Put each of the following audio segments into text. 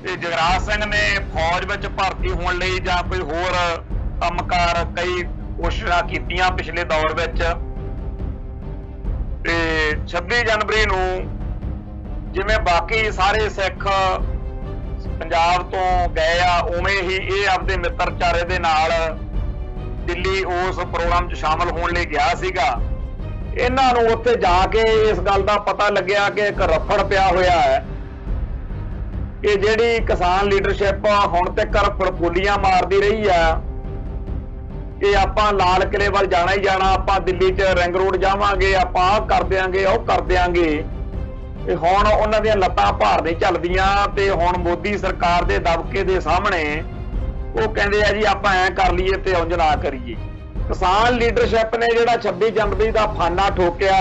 ਤੇ ਜਗਰਾਜ ਸਿੰਘ ਨੇ ਫੌਜ ਵਿੱਚ ਭਰਤੀ ਹੋਣ ਲਈ ਜਾਂ ਕੋਈ ਹੋਰ ਕੰਮਕਾਰ ਕਈ ਕੋਸ਼ਿਸ਼ਾਂ ਕੀਤੀਆਂ ਪਿਛਲੇ ਦੌਰ ਵਿੱਚ। ਤੇ 26 ਜਨਵਰੀ ਨੂੰ ਜਿਵੇਂ ਬਾਕੀ ਸਾਰੇ ਸਿੱਖ ਪੰਜਾਬ ਤੋਂ ਗਏ ਆ, ਉਵੇਂ ਹੀ ਇਹ ਆਪਦੇ ਮਿੱਤਰਚਾਰੇ ਦੇ ਨਾਲ ਦਿੱਲੀ ਉਸ ਪ੍ਰੋਗਰਾਮ 'ਚ ਸ਼ਾਮਲ ਹੋਣ ਲਈ ਗਿਆ ਸੀਗਾ। ਇਹਨਾਂ ਨੂੰ ਉੱਥੇ ਜਾ ਕੇ ਇਸ ਗੱਲ ਦਾ ਪਤਾ ਲੱਗਿਆ ਕਿ ਇੱਕ ਰਫੜ ਪਿਆ ਹੋਇਆ ਹੈ ਕਿ ਜਿਹੜੀ ਕਿਸਾਨ ਲੀਡਰਸ਼ਿਪ ਹੁਣ ਤੱਕ ਫੜਫੋਲੀਆਂ ਮਾਰਦੀ ਰਹੀ ਆ ਕਿ ਆਪਾਂ ਲਾਲ ਕਿਲੇ ਵੱਲ ਜਾਣਾ ਹੀ ਜਾਣਾ, ਆਪਾਂ ਦਿੱਲੀ 'ਚ ਰਿੰਗ ਰੋਡ ਜਾਵਾਂਗੇ, ਆਪਾਂ ਆਹ ਕਰ ਦਿਆਂਗੇ, ਉਹ ਕਰ ਦਿਆਂਗੇ। ਤੇ ਹੁਣ ਉਹਨਾਂ ਦੀਆਂ ਲੱਤਾਂ ਭਾਰ ਨਹੀਂ ਚੱਲਦੀਆਂ ਤੇ ਹੁਣ ਮੋਦੀ ਸਰਕਾਰ ਦੇ ਦਬਕੇ ਦੇ ਸਾਹਮਣੇ ਉਹ ਕਹਿੰਦੇ ਆ ਜੀ ਆਪਾਂ ਐਂ ਕਰ ਲਈਏ ਤੇ ਉਂਝ ਨਾ ਕਰੀਏ। ਕਿਸਾਨ ਲੀਡਰਸ਼ਿਪ ਨੇ ਜਿਹੜਾ 26 ਜਨਵਰੀ ਦਾ ਫਾਨਾ ਠੋਕਿਆ,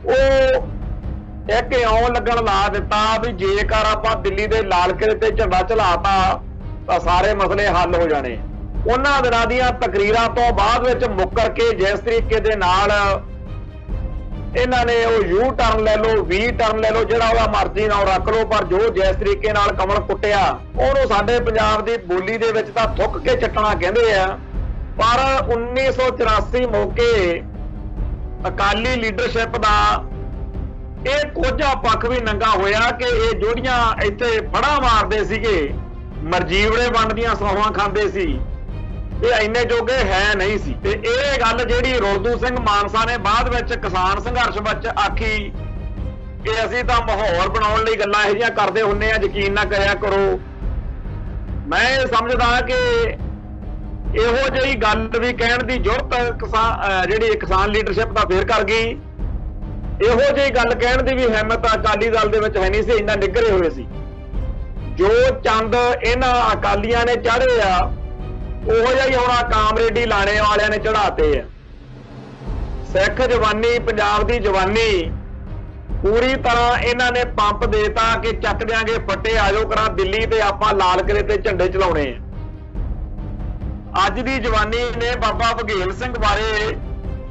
ਉਹ ਇੱਕ ਇਉਂ ਲੱਗਣ ਲਾ ਦਿੱਤਾ ਵੀ ਜੇਕਰ ਆਪਾਂ ਦਿੱਲੀ ਦੇ ਲਾਲ ਕਿਲੇ ਤੇ ਝੰਡਾ ਚੜਾਤਾ ਤਾਂ ਸਾਰੇ ਮਸਲੇ ਹੱਲ ਹੋ ਜਾਣੇ। ਉਹਨਾਂ ਦਿਨਾਂ ਦੀਆਂ ਤਕਰੀਰਾਂ ਤੋਂ ਬਾਅਦ ਵਿੱਚ ਮੁੱਕਰ ਕੇ ਜਿਸ ਤਰੀਕੇ ਦੇ ਨਾਲ ਇਹਨਾਂ ਨੇ ਉਹ ਯੂ ਟਰਨ ਲੈ ਲਓ, ਵੀ ਟਰਨ ਲੈ ਲਓ, ਜਿਹੜਾ ਉਹਦਾ ਮਰਜ਼ੀ ਨਾਲ ਰੱਖ ਲਓ, ਪਰ ਜੋ ਜਿਸ ਤਰੀਕੇ ਨਾਲ ਕਮਲ ਕੁੱਟਿਆ ਉਹਨੂੰ ਸਾਡੇ ਪੰਜਾਬ ਦੀ ਬੋਲੀ ਦੇ ਵਿੱਚ ਤਾਂ ਥੁੱਕ ਕੇ ਚੱਟਣਾ ਕਹਿੰਦੇ ਆ। ਪਰ 1984 ਮੌਕੇ ਅਕਾਲੀ ਲੀਡਰਸ਼ਿਪ ਦਾ ਇਹ ਕੋਝਾ ਪੱਖ ਵੀ ਨੰਗਾ ਹੋਇਆ ਕਿ ਇਹ ਜਿਹੜੀਆਂ ਇੱਥੇ ਫੜਾ ਮਾਰਦੇ ਸੀਗੇ, ਮਰਜੀਵੜੇ ਵੰਡਦੀਆਂ ਸੌਹਾਂ ਖਾਂਦੇ ਸੀ, ਇਹ ਇੰਨੇ ਜੋਗੇ ਹੈ ਨਹੀਂ ਸੀ। ਤੇ ਇਹ ਗੱਲ ਜਿਹੜੀ ਰੋਲਦੂ ਸਿੰਘ ਮਾਨਸਾ ਨੇ ਬਾਅਦ ਵਿੱਚ ਕਿਸਾਨ ਸੰਘਰਸ਼ ਵਿੱਚ ਆਖੀ ਕਿ ਅਸੀਂ ਤਾਂ ਮਾਹੌਲ ਬਣਾਉਣ ਲਈ ਗੱਲਾਂ ਇਹੋ ਜਿਹੀਆਂ ਕਰਦੇ ਹੁੰਨੇ ਆ, ਯਕੀਨ ਨਾ ਕਰਿਆ ਕਰੋ। ਮੈਂ ਇਹ ਸਮਝਦਾ ਕਿ ਇਹੋ ਜਿਹੀ ਗੱਲ ਵੀ ਕਹਿਣ ਦੀ ਜ਼ਰੂਰਤ ਜਿਹੜੀ ਕਿਸਾਨ ਲੀਡਰਸ਼ਿਪ ਦਾ ਫੇਰ ਕਰ ਗਈ। ਇਹੋ ਜਿਹੀ ਗੱਲ ਕਹਿਣ ਦੀ ਵੀ ਹਿੰਮਤ ਅਕਾਲੀ ਦਲ ਦੇ ਵਿੱਚ ਹੈ ਨਹੀਂ ਸੀ, ਇੰਨਾ ਨਿੱਘਰੇ ਹੋਏ ਸੀ। ਜੋ ਚੰਦ ਇਹਨਾਂ ਅਕਾਲੀਆਂ ਨੇ ਚਾੜੇ ਆ ਉਹੋ ਜਿਹਾ ਹੀ ਹੁਣ ਕਾਮਰੇਡੀ ਲਾਣੇ ਵਾਲਿਆਂ ਨੇ ਚੜਾਤੇ ਆ। ਸਿੱਖ ਜਵਾਨੀ, ਪੰਜਾਬ ਦੀ ਜਵਾਨੀ ਪੂਰੀ ਤਰ੍ਹਾਂ ਇਹਨਾਂ ਨੇ ਪੰਪ ਦੇਤਾ ਕਿ ਚੱਕ ਦਿਆਂਗੇ ਫੱਟੇ, ਆਜੋ ਕਰਾਂ ਦਿੱਲੀ ਤੇ ਆਪਾਂ ਲਾਲ ਕਿਲੇ ਤੇ ਝੰਡੇ ਚਲਾਉਣੇ ਆ। ਅੱਜ ਦੀ ਜਵਾਨੀ ਨੇ ਬਾਬਾ ਬਘੇਲ ਸਿੰਘ ਬਾਰੇ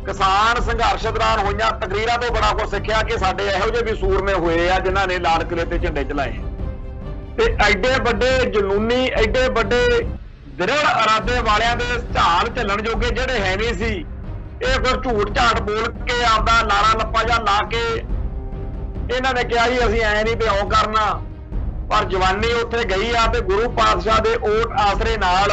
ਕਿਸਾਨ ਸੰਘਰਸ਼ ਦੌਰਾਨ ਹੋਈਆਂ ਤਕਰੀਰਾਂ ਤੋਂ ਬੜਾ ਕੁਝ ਸਿੱਖਿਆ ਕਿ ਸਾਡੇ ਇਹੋ ਜਿਹੇ ਵੀ ਸੂਰਮੇ ਹੋਏ ਆ ਜਿਨ੍ਹਾਂ ਨੇ ਲਾਲ ਕਿਲੇ ਤੇ ਝੰਡੇ ਚਲਾਏ। ਤੇ ਐਡੇ ਵੱਡੇ ਜਨੂਨੀ, ਐਡੇ ਵੱਡੇ ਦ੍ਰਿੜ ਇਰਾਦੇ ਵਾਲਿਆਂ ਦੇ ਝਾਲ ਝੱਲਣ ਜੋਗੇ ਜਿਹੜੇ ਹੈ ਨਹੀਂ ਸੀ, ਇਹ ਫਿਰ ਝੂਠ ਝਾਟ ਬੋਲ ਕੇ ਆਪਦਾ ਲਾਰਾ ਲੱਪਾ ਜਾਂ ਲਾ ਕੇ ਇਹਨਾਂ ਨੇ ਕਿਹਾ ਜੀ ਅਸੀਂ ਐ ਨਹੀਂ ਤੇ ਉਹ ਕਰਨਾ। ਪਰ ਜਵਾਨੀ ਉੱਥੇ ਗਈ ਆ ਤੇ ਗੁਰੂ ਪਾਤਸ਼ਾਹ ਦੇ ਓਟ ਆਸਰੇ ਨਾਲ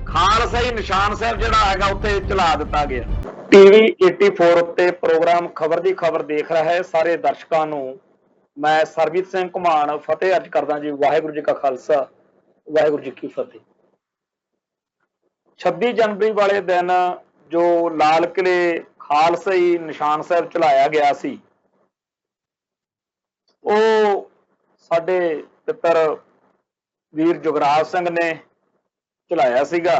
ਖਾਲਸਾਈ ਨਿਸ਼ਾਨ ਸਾਹਿਬ ਜਿਹੜਾ ਹੈਗਾ ਉੱਥੇ ਚਲਾ ਦਿੱਤਾ ਗਿਆ। ਟੀਵੀ 84 ਉੱਤੇ ਪ੍ਰੋਗਰਾਮ ਖਬਰ ਦੀ ਖਬਰ ਦੇਖ ਰਿਹਾ ਹੈ ਸਾਰੇ ਦਰਸ਼ਕਾਂ ਨੂੰ ਮੈਂ ਸਰਬਜੀਤ ਸਿੰਘ ਘੁਮਾਣ ਫਤਿਹ ਅਰਜ਼ ਕਰਦਾ ਜੀ। ਵਾਹਿਗੁਰੂ ਜੀ ਕਾ ਖਾਲਸਾ, ਵਾਹਿਗੁਰੂ ਜੀ ਕੀ ਫਤਿਹ। 26 ਜਨਵਰੀ ਵਾਲੇ ਦਿਨ ਜੋ ਲਾਲ ਕਿਲੇ ਖਾਲਸਾਈ ਨਿਸ਼ਾਨ ਸਾਹਿਬ ਚਲਾਇਆ ਗਿਆ ਸੀ, ਉਹ ਸਾਡੇ ਪਿੱਤਰ ਵੀਰ ਜੁਗਰਾਜ ਸਿੰਘ ਨੇ ਚਲਾਇਆ ਸੀਗਾ।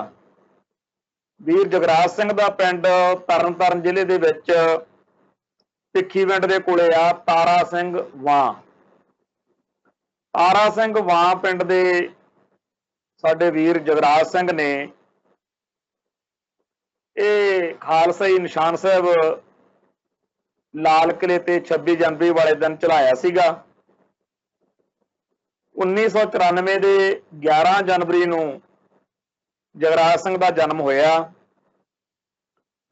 ਵੀਰ ਜੁਗਰਾਜ ਸਿੰਘ ਦਾ ਪਿੰਡ ਤਰਨਤਾਰਨ ਜ਼ਿਲ੍ਹੇ ਦੇ ਵਿੱਚ ਭਿੱਖੀਵਿੰਡ ਦੇ ਕੋਲੇ ਆ ਤਾਰਾ ਸਿੰਘ ਵਾਂ। ਤਾਰਾ ਸਿੰਘ ਵਾਂ ਪਿੰਡ ਦੇ ਸਾਡੇ ਵੀਰ ਜੁਗਰਾਜ ਸਿੰਘ ਨੇ ਇਹ ਖਾਲਸਾਈ ਨਿਸ਼ਾਨ ਸਾਹਿਬ ਲਾਲ ਕਿਲੇ ਤੇ 26 ਜਨਵਰੀ ਵਾਲੇ ਦਿਨ ਚਲਾਇਆ ਸੀਗਾ। 1994 ਦੇ 11 ਜਨਵਰੀ ਨੂੰ ਜਗਰਾਜ ਸਿੰਘ ਦਾ ਜਨਮ ਹੋਇਆ।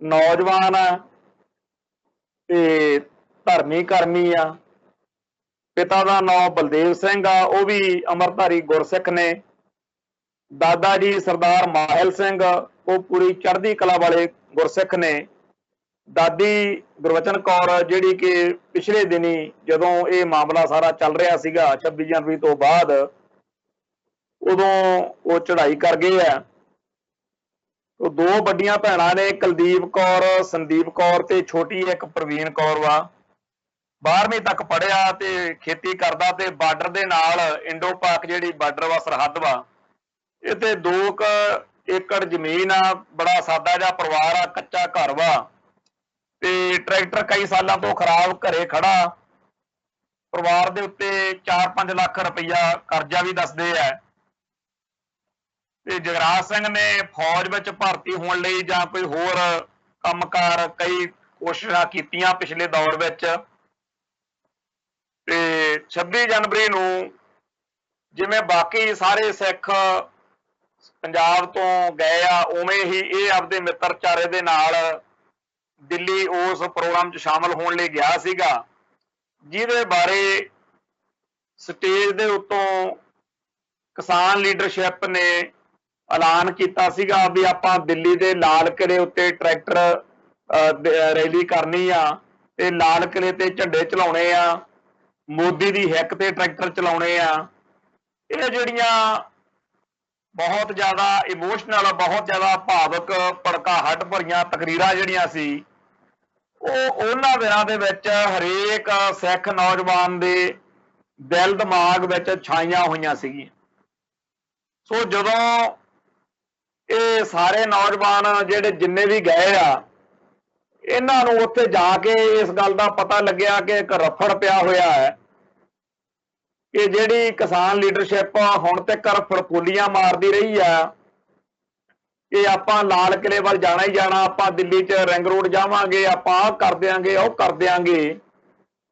ਨੌਜਵਾਨ ਆ ਤੇ ਧਰਮੀ ਕਰਮੀ ਆ। ਪਿਤਾ ਦਾ ਨਾਮ ਬਲਦੇਵ ਸਿੰਘ ਆ, ਉਹ ਵੀ ਅੰਮ੍ਰਿਤਧਾਰੀ ਗੁਰਸਿੱਖ ਨੇ। ਦਾਦਾ ਜੀ ਸਰਦਾਰ ਮਾਹਿਲ ਸਿੰਘ, ਉਹ ਪੂਰੀ ਚੜ੍ਹਦੀ ਕਲਾ ਵਾਲੇ ਗੁਰਸਿੱਖ ਨੇ। ਦਾਦੀ ਗੁਰਵਚਨ ਕੌਰ ਜਿਹੜੀ ਕਿ ਪਿਛਲੇ ਦਿਨੀ ਜਦੋਂ ਇਹ ਮਾਮਲਾ ਸਾਰਾ ਚੱਲ ਰਿਹਾ ਸੀਗਾ 26 ਜਨਵਰੀ ਤੋਂ ਬਾਅਦ, ਉਦੋਂ ਉਹ ਚੜ੍ਹਾਈ ਕਰ ਗਏ ਆ। ਉਹ ਦੋ ਵੱਡੀਆਂ ਭੈਣਾਂ ਨੇ, ਕੁਲਦੀਪ ਕੌਰ, ਸੰਦੀਪ ਕੌਰ ਤੇ ਛੋਟੀ ਇੱਕ ਪ੍ਰਵੀਨ ਕੌਰ ਵਾ। 12ਵੀਂ ਤੱਕ ਪੜ੍ਹਿਆ ਤੇ ਖੇਤੀ ਕਰਦਾ ਤੇ ਬਾਰਡਰ ਦੇ ਨਾਲ ਇੰਡੋ ਪਾਕ ਜਿਹੜੀ ਬਾਰਡਰ ਵਾ, ਸਰਹੱਦ ਵਾ, ਇਹ ਤੇ 2 ਏਕੜ ਜ਼ਮੀਨ ਆ। ਬੜਾ ਸਾਦਾ ਜਿਹਾ ਪਰਿਵਾਰ ਆ, ਕੱਚਾ ਘਰ ਵਾ ਤੇ ਟਰੈਕਟਰ ਕਈ ਸਾਲਾਂ ਤੋਂ ਖਰਾਬ ਘਰੇ ਖੜਾ। ਪਰਿਵਾਰ ਦੇ ਉੱਤੇ 4-5 ਲੱਖ ਰੁਪਈਆ ਕਰਜ਼ਾ ਵੀ ਦੱਸਦੇ ਆ। ਤੇ ਜਗਰਾਜ ਸਿੰਘ ਨੇ ਫੌਜ ਵਿੱਚ ਭਰਤੀ ਹੋਣ ਲਈ ਜਾਂ ਕੋਈ ਹੋਰ ਕੰਮਕਾਰ ਕਈ ਕੋਸ਼ਿਸ਼ਾਂ ਕੀਤੀਆਂ ਪਿਛਲੇ ਦੌਰ ਵਿੱਚ। ਤੇ 26 ਜਨਵਰੀ ਨੂੰ ਜਿਵੇਂ ਬਾਕੀ ਸਾਰੇ ਸਿੱਖ ਪੰਜਾਬ ਤੋਂ ਗਏ ਆ, ਉਵੇਂ ਹੀ ਇਹ ਆਪਦੇ ਮਿੱਤਰਚਾਰੇ ਦੇ ਨਾਲ ਦਿੱਲੀ ਉਸ ਪ੍ਰੋਗਰਾਮ 'ਚ ਸ਼ਾਮਲ ਹੋਣ ਲਈ ਗਿਆ ਸੀਗਾ, ਜਿਹਦੇ ਬਾਰੇ ਸਟੇਜ ਦੇ ਉੱਤੋਂ ਕਿਸਾਨ ਲੀਡਰਸ਼ਿਪ ਨੇ ਐਲਾਨ ਕੀਤਾ ਸੀਗਾ ਵੀ ਆਪਾਂ ਦਿੱਲੀ ਦੇ ਲਾਲ ਕਿਲੇ ਉੱਤੇ ਟਰੈਕਟਰ ਰੈਲੀ ਕਰਨੀ ਆ ਤੇ ਲਾਲ ਕਿਲੇ ਤੇ ਝੰਡੇ ਚਲਾਉਣੇ ਆ, ਮੋਦੀ ਦੀ ਹਿੱਕ ਤੇ ਟਰੈਕਟਰ ਚਲਾਉਣੇ ਆ। ਇਹ ਜਿਹੜੀਆਂ ਬਹੁਤ ਜ਼ਿਆਦਾ ਇਮੋਸ਼ਨਲ, ਬਹੁਤ ਜ਼ਿਆਦਾ ਭਾਵਕ, ਭੜਕਾਹਟ ਭਰੀਆਂ ਤਕਰੀਰਾਂ ਜਿਹੜੀਆਂ ਸੀ, ਉਹ ਉਹਨਾਂ ਦਿਨਾਂ ਦੇ ਵਿੱਚ ਹਰੇਕ ਸਿੱਖ ਨੌਜਵਾਨ ਦੇ ਦਿਲ ਦਿਮਾਗ ਵਿੱਚ ਛਾਈਆਂ ਹੋਈਆਂ ਸੀਗੀਆਂ। ਸੋ ਜਦੋਂ ਇਹ ਸਾਰੇ ਨੌਜਵਾਨ ਜਿਹੜੇ ਜਿੰਨੇ ਵੀ ਗਏ ਆ, ਇਹਨਾਂ ਨੂੰ ਉੱਥੇ ਜਾ ਕੇ ਇਸ ਗੱਲ ਦਾ ਪਤਾ ਲੱਗਿਆ ਕਿ ਇੱਕ ਰਫੜ ਪਿਆ ਹੋਇਆ ਹੈ ਕਿ ਜਿਹੜੀ ਕਿਸਾਨ ਲੀਡਰਸ਼ਿਪ ਹੁਣ ਤੱਕ ਫੜਫੋਲੀਆਂ ਮਾਰਦੀ ਰਹੀ ਆ ਕਿ ਆਪਾਂ ਲਾਲ ਕਿਲੇ ਵੱਲ ਜਾਣਾ ਹੀ ਜਾਣਾ, ਆਪਾਂ ਦਿੱਲੀ 'ਚ ਰਿੰਗ ਰੋਡ ਜਾਵਾਂਗੇ, ਆਪਾਂ ਆਹ ਕਰ ਦਿਆਂਗੇ, ਉਹ ਕਰ ਦਿਆਂਗੇ,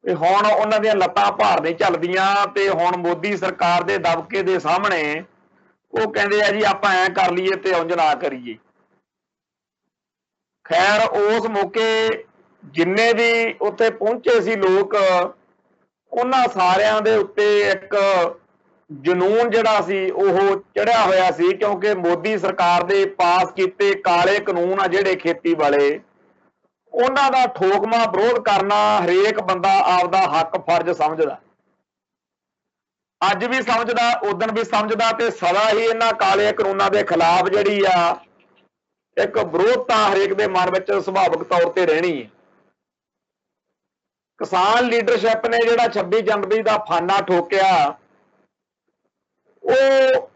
ਤੇ ਹੁਣ ਉਹਨਾਂ ਦੀਆਂ ਲੱਤਾਂ ਭਾਰ ਨਹੀਂ ਚੱਲਦੀਆਂ ਤੇ ਹੁਣ ਮੋਦੀ ਸਰਕਾਰ ਦੇ ਦਬਕੇ ਦੇ ਸਾਹਮਣੇ ਉਹ ਕਹਿੰਦੇ ਆ ਜੀ ਆਪਾਂ ਐਂ ਕਰ ਲਈਏ ਤੇ ਉਂਝ ਨਾ ਕਰੀਏ। ਖੈਰ ਉਸ ਮੌਕੇ ਜਿੰਨੇ ਵੀ ਉੱਥੇ ਪਹੁੰਚੇ ਸੀ ਲੋਕ, ਉਹਨਾਂ ਸਾਰਿਆਂ ਦੇ ਉੱਤੇ ਇੱਕ ਜਨੂਨ ਜਿਹੜਾ ਸੀ ਉਹ ਚੜਿਆ ਹੋਇਆ ਸੀ, ਕਿਉਂਕਿ ਮੋਦੀ ਸਰਕਾਰ ਦੇ ਪਾਸ ਕੀਤੇ ਕਾਲੇ ਕਾਨੂੰਨ ਆ ਜਿਹੜੇ ਖੇਤੀ ਵਾਲੇ, ਉਹਨਾਂ ਦਾ ਠੋਕਮਾ ਵਿਰੋਧ ਕਰਨਾ ਹਰੇਕ ਬੰਦਾ ਆਪਦਾ ਹੱਕ ਫਰਜ਼ ਸਮਝਦਾ। ਅੱਜ ਵੀ ਸਮਝਦਾ, ਉਦਣ ਵੀ ਸਮਝਦਾ, ਤੇ ਸਦਾ ਹੀ ਇਹਨਾਂ ਕਾਲੇ ਕਾਨੂੰਨਾਂ ਦੇ ਖਿਲਾਫ ਜਿਹੜੀ ਆ ਇੱਕ ਵਿਰੋਧਤਾ ਹਰੇਕ ਦੇ ਮਨ ਵਿੱਚ ਸੁਭਾਵਿਕ ਤੌਰ ਤੇ ਰਹਿਣੀ ਹੈ। ਕਿਸਾਨ ਲੀਡਰਸ਼ਿਪ ਨੇ ਜਿਹੜਾ 26 ਜਨਵਰੀ ਦਾ ਫਾਨਾ ਠੋਕਿਆ, ਉਹ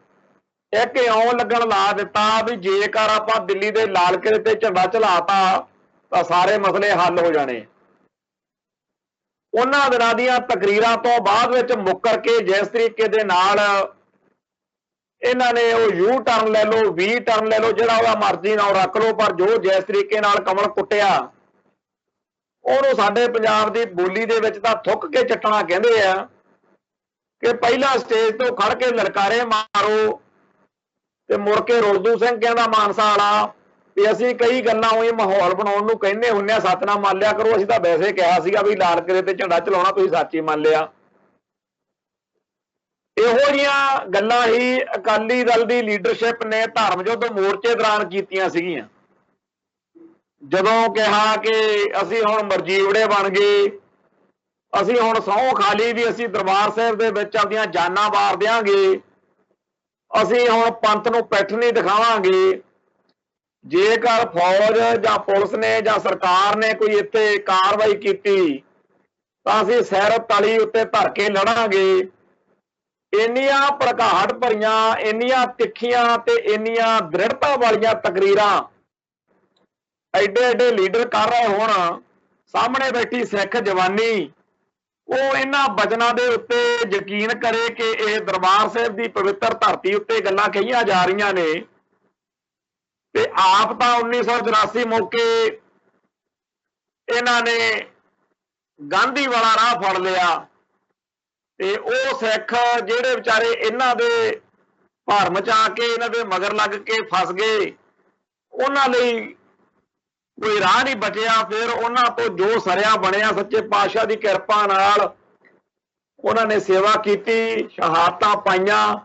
ਇੱਕ ਇਉਂ ਲੱਗਣ ਲਾ ਦਿੱਤਾ ਵੀ ਜੇਕਰ ਆਪਾਂ ਦਿੱਲੀ ਦੇ ਲਾਲ ਕਿਲੇ ਤੇ ਝੰਡਾ ਚਲਾਤਾ ਤਾਂ ਸਾਰੇ ਮਸਲੇ ਹੱਲ ਹੋ ਜਾਣੇ। ਉਹਨਾਂ ਦਿਨਾਂ ਦੀਆਂ ਤਕਰੀਰਾਂ ਤੋਂ ਬਾਅਦ ਵਿੱਚ ਮੁੱਕਰ ਕੇ ਜਿਸ ਤਰੀਕੇ ਦੇ ਨਾਲ ਇਹਨਾਂ ਨੇ ਉਹ ਯੂ ਟਰਨ ਲੈ ਲਓ, ਵੀ ਟਰਨ ਲੈ ਲਓ, ਜਿਹੜਾ ਉਹਦਾ ਮਰਜ਼ੀ ਨਾਲ ਰੱਖ ਲਓ, ਪਰ ਜੋ ਜਿਸ ਤਰੀਕੇ ਨਾਲ ਕਮਲ ਕੁੱਟਿਆ ਉਹਨੂੰ ਸਾਡੇ ਪੰਜਾਬ ਦੀ ਬੋਲੀ ਦੇ ਵਿੱਚ ਤਾਂ ਥੁੱਕ ਕੇ ਚੱਟਣਾ ਕਹਿੰਦੇ ਆ ਕਿ ਪਹਿਲਾਂ ਸਟੇਜ ਤੋਂ ਖੜ ਕੇ ਲਲਕਾਰੇ ਮਾਰੋ ਤੇ ਮੁੜ ਕੇ ਰੁਲਦੂ ਸਿੰਘ ਕਹਿੰਦਾ ਮਾਨਸਾ ਵਾਲਾ ਵੀ ਅਸੀਂ ਕਈ ਗੱਲਾਂ ਉਹੀ ਮਾਹੌਲ ਬਣਾਉਣ ਨੂੰ ਕਹਿੰਦੇ ਹੁੰਦੇ ਆ, ਸੱਚ ਨਾ ਮੰਨ ਲਿਆ ਕਰੋ, ਅਸੀਂ ਤਾਂ ਵੈਸੇ ਕਿਹਾ ਸੀਗਾ ਵੀ ਲਾਲ ਕਿਲੇ ਤੇ ਝੰਡਾ ਚਲਾਉਣਾ, ਤੁਸੀਂ ਸੱਚ ਹੀ ਮੰਨ ਲਿਆ। ਇਹੋ ਜਿਹੀਆਂ ਗੱਲਾਂ ਹੀ ਅਕਾਲੀ ਦਲ ਦੀ ਲੀਡਰਸ਼ਿਪ ਨੇ ਧਰਮ ਯੁੱਧ ਮੋਰਚੇ ਦੌਰਾਨ ਕੀਤੀਆਂ ਸੀਗੀਆਂ। ਜਦੋਂ ਕਿਹਾ ਕਿ ਅਸੀਂ ਹੁਣ ਮਰਜੀਵੜੇ ਬਣ ਗਏ, ਅਸੀਂ ਹੁਣ ਸਹੁੰ ਖਾ ਲਈ ਵੀ ਅਸੀਂ ਦਰਬਾਰ ਸਾਹਿਬ ਦੇ ਵਿੱਚ ਆਪਣੀਆਂ ਜਾਨਾਂ ਵਾਰ ਦਿਆਂਗੇ, ਅਸੀਂ ਹੁਣ ਪੰਥ ਨੂੰ ਪਿੱਠ ਨਹੀਂ ਦਿਖਾਵਾਂਗੇ, ਜੇਕਰ ਫੌਜ ਜਾਂ ਪੁਲਿਸ ਨੇ ਜਾਂ ਸਰਕਾਰ ਨੇ ਕੋਈ ਇੱਥੇ ਕਾਰਵਾਈ ਕੀਤੀ ਤਾਂ ਅਸੀਂ ਸਿਰ ਤਲੀ ਉੱਤੇ ਧਰ ਕੇ ਲੜਾਂਗੇ। ਇੰਨੀਆਂ ਭੜਕਾਹਟ ਭਰੀਆਂ, ਇੰਨੀਆਂ ਤਿੱਖੀਆਂ ਤੇ ਇੰਨੀਆਂ ਦ੍ਰਿੜਤਾ ਵਾਲੀਆਂ ਤਕਰੀਰਾਂ ਐਡੇ ਐਡੇ ਲੀਡਰ ਕਰ ਰਹੇ ਹੋਣ, ਸਾਹਮਣੇ ਬੈਠੀ ਸਿੱਖ ਜਵਾਨੀ ਉਹ ਇਹਨਾਂ ਬਚਨਾਂ ਦੇ ਉੱਤੇ ਯਕੀਨ ਕਰੇ ਕਿ ਇਹ ਦਰਬਾਰ ਸਾਹਿਬ ਦੀ ਪਵਿੱਤਰ ਧਰਤੀ ਉੱਤੇ ਗੱਲਾਂ ਕਹੀਆਂ ਜਾ ਰਹੀਆਂ ਨੇ, ਤੇ ਆਪ ਤਾਂ 1984 ਮੌਕੇ ਇਹਨਾਂ ਨੇ ਗਾਂਧੀ ਵਾਲਾ ਰਾਹ ਫੜ ਲਿਆ, ਤੇ ਉਹ ਸਿੱਖ ਜਿਹੜੇ ਵਿਚਾਰੇ ਇਹਨਾਂ ਦੇ ਭਰਮ ਚ ਆ ਕੇ ਇਹਨਾਂ ਦੇ ਮਗਰ ਲੱਗ ਕੇ ਫਸ ਗਏ, ਉਹਨਾਂ ਲਈ ਕੋਈ ਰਾਹ ਨਹੀਂ ਬਚਿਆ। ਫਿਰ ਉਹਨਾਂ ਤੋਂ ਜੋ ਸਰਿਆ ਬਣਿਆ ਸੱਚੇ ਪਾਤਸ਼ਾਹ ਦੀ ਕਿਰਪਾ ਨਾਲ ਉਹਨਾਂ ਨੇ ਸੇਵਾ ਕੀਤੀ, ਸ਼ਹਾਦਤਾਂ ਪਾਈਆਂ,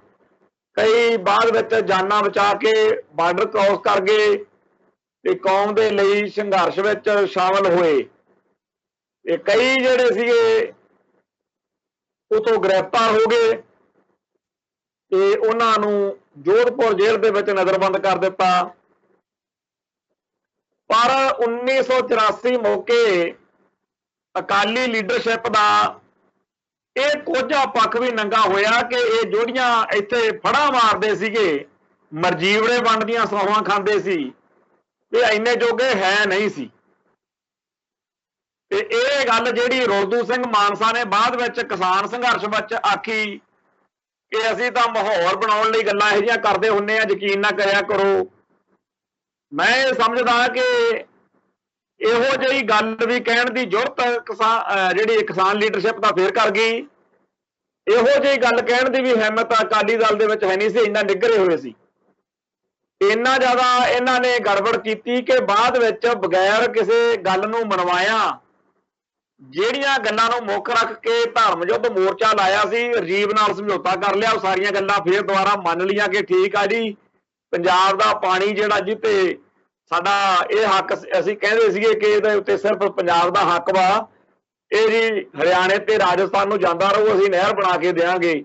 ਕਈ ਬਾਅਦ ਵਿੱਚ ਜਾਨਾਂ ਬਚਾ ਕੇ ਬਾਰਡਰ ਕ੍ਰਾਸ ਕਰ ਗਏ ਤੇ ਕੌਮ ਦੇ ਲਈ ਸੰਘਰਸ਼ ਵਿੱਚ ਸ਼ਾਮਲ ਹੋਏ। ਤੇ ਕਈ ਜਿਹੜੇ ਸੀਗੇ ਉਹ ਤੋਂ ਗ੍ਰਿਫਤਾਰ ਹੋ ਗਏ ਤੇ ਉਹਨਾਂ ਨੂੰ ਜੋਧਪੁਰ ਜੇਲ੍ਹ ਦੇ ਵਿੱਚ ਨਜ਼ਰਬੰਦ ਕਰ ਦਿੱਤਾ। ਪਰ 1984 ਮੌਕੇ ਅਕਾਲੀ ਲੀਡਰਸ਼ਿਪ ਦਾ ਇਹ ਕੋਝਾ ਪੱਖ ਵੀ ਨੰਗਾ ਹੋਇਆ ਕਿ ਇਹ ਜਿਹੜੀਆਂ ਇੱਥੇ ਫੜਾ ਮਾਰਦੇ ਸੀਗੇ, ਮਰਜੀਵੜੇ ਵੰਡਦੀਆਂ ਸੌਹਾਂ ਖਾਂਦੇ ਸੀ, ਇਹ ਇੰਨੇ ਜੋਗੇ ਹੈ ਨਹੀਂ ਸੀ। ਤੇ ਇਹ ਗੱਲ ਜਿਹੜੀ ਰੁਲਦੂ ਸਿੰਘ ਮਾਨਸਾ ਨੇ ਬਾਅਦ ਵਿੱਚ ਕਿਸਾਨ ਸੰਘਰਸ਼ ਵਿੱਚ ਆਖੀ ਕਿ ਅਸੀਂ ਤਾਂ ਮਾਹੌਲ ਬਣਾਉਣ ਲਈ ਗੱਲਾਂ ਇਹੋ ਜਿਹੀਆਂ ਕਰਦੇ ਹੁੰਦੇ ਆ, ਯਕੀਨ ਨਾ ਕਰਿਆ ਕਰੋ। ਮੈਂ ਇਹ ਸਮਝਦਾ ਕਿ ਇਹੋ ਜਿਹੀ ਗੱਲ ਵੀ ਕਹਿਣ ਦੀ ਜ਼ਰੂਰਤ ਜਿਹੜੀ ਕਿਸਾਨ ਲੀਡਰਸ਼ਿਪ ਦਾ ਫੇਰ ਕਰ ਗਈ। ਇਹੋ ਜਿਹੀ ਗੱਲ ਕਹਿਣ ਦੀ ਵੀ ਹਿੰਮਤ ਅਕਾਲੀ ਦਲ ਦੇ ਵਿੱਚ ਹੈ ਨਹੀਂ ਸੀ, ਇੰਨਾ ਨਿੱਘਰੇ ਹੋਏ ਸੀ। ਇੰਨਾ ਜ਼ਿਆਦਾ ਇਹਨਾਂ ਨੇ ਗੜਬੜ ਕੀਤੀ ਕਿ ਬਾਅਦ ਵਿੱਚ ਬਗੈਰ ਕਿਸੇ ਗੱਲ ਨੂੰ ਮਨਵਾਇਆ, ਜਿਹੜੀਆਂ ਗੱਲਾਂ ਨੂੰ ਮੁੱਖ ਰੱਖ ਕੇ ਧਰਮ ਯੁੱਧ ਮੋਰਚਾ ਲਾਇਆ ਸੀ, ਰਾਜੀਵ ਨਾਲ ਸਮਝੌਤਾ ਕਰ ਲਿਆ, ਉਹ ਸਾਰੀਆਂ ਗੱਲਾਂ ਫੇਰ ਦੁਬਾਰਾ ਮੰਨ ਲਈਆਂ ਕਿ ਠੀਕ ਆ ਜੀ, ਪੰਜਾਬ ਦਾ ਪਾਣੀ ਜਿਹੜਾ ਜਿੱਤੇ ਸਾਡਾ ਇਹ ਹੱਕ ਅਸੀਂ ਕਹਿੰਦੇ ਸੀਗੇ ਕਿ ਇਹਦੇ ਉੱਤੇ ਸਿਰਫ ਪੰਜਾਬ ਦਾ ਹੱਕ ਵਾ, ਇਹ ਜੀ ਹਰਿਆਣੇ ਤੇ ਰਾਜਸਥਾਨ ਨੂੰ ਜਾਂਦਾ ਰਹੂ, ਅਸੀਂ ਨਹਿਰ ਬਣਾ ਕੇ ਦੇਵਾਂਗੇ।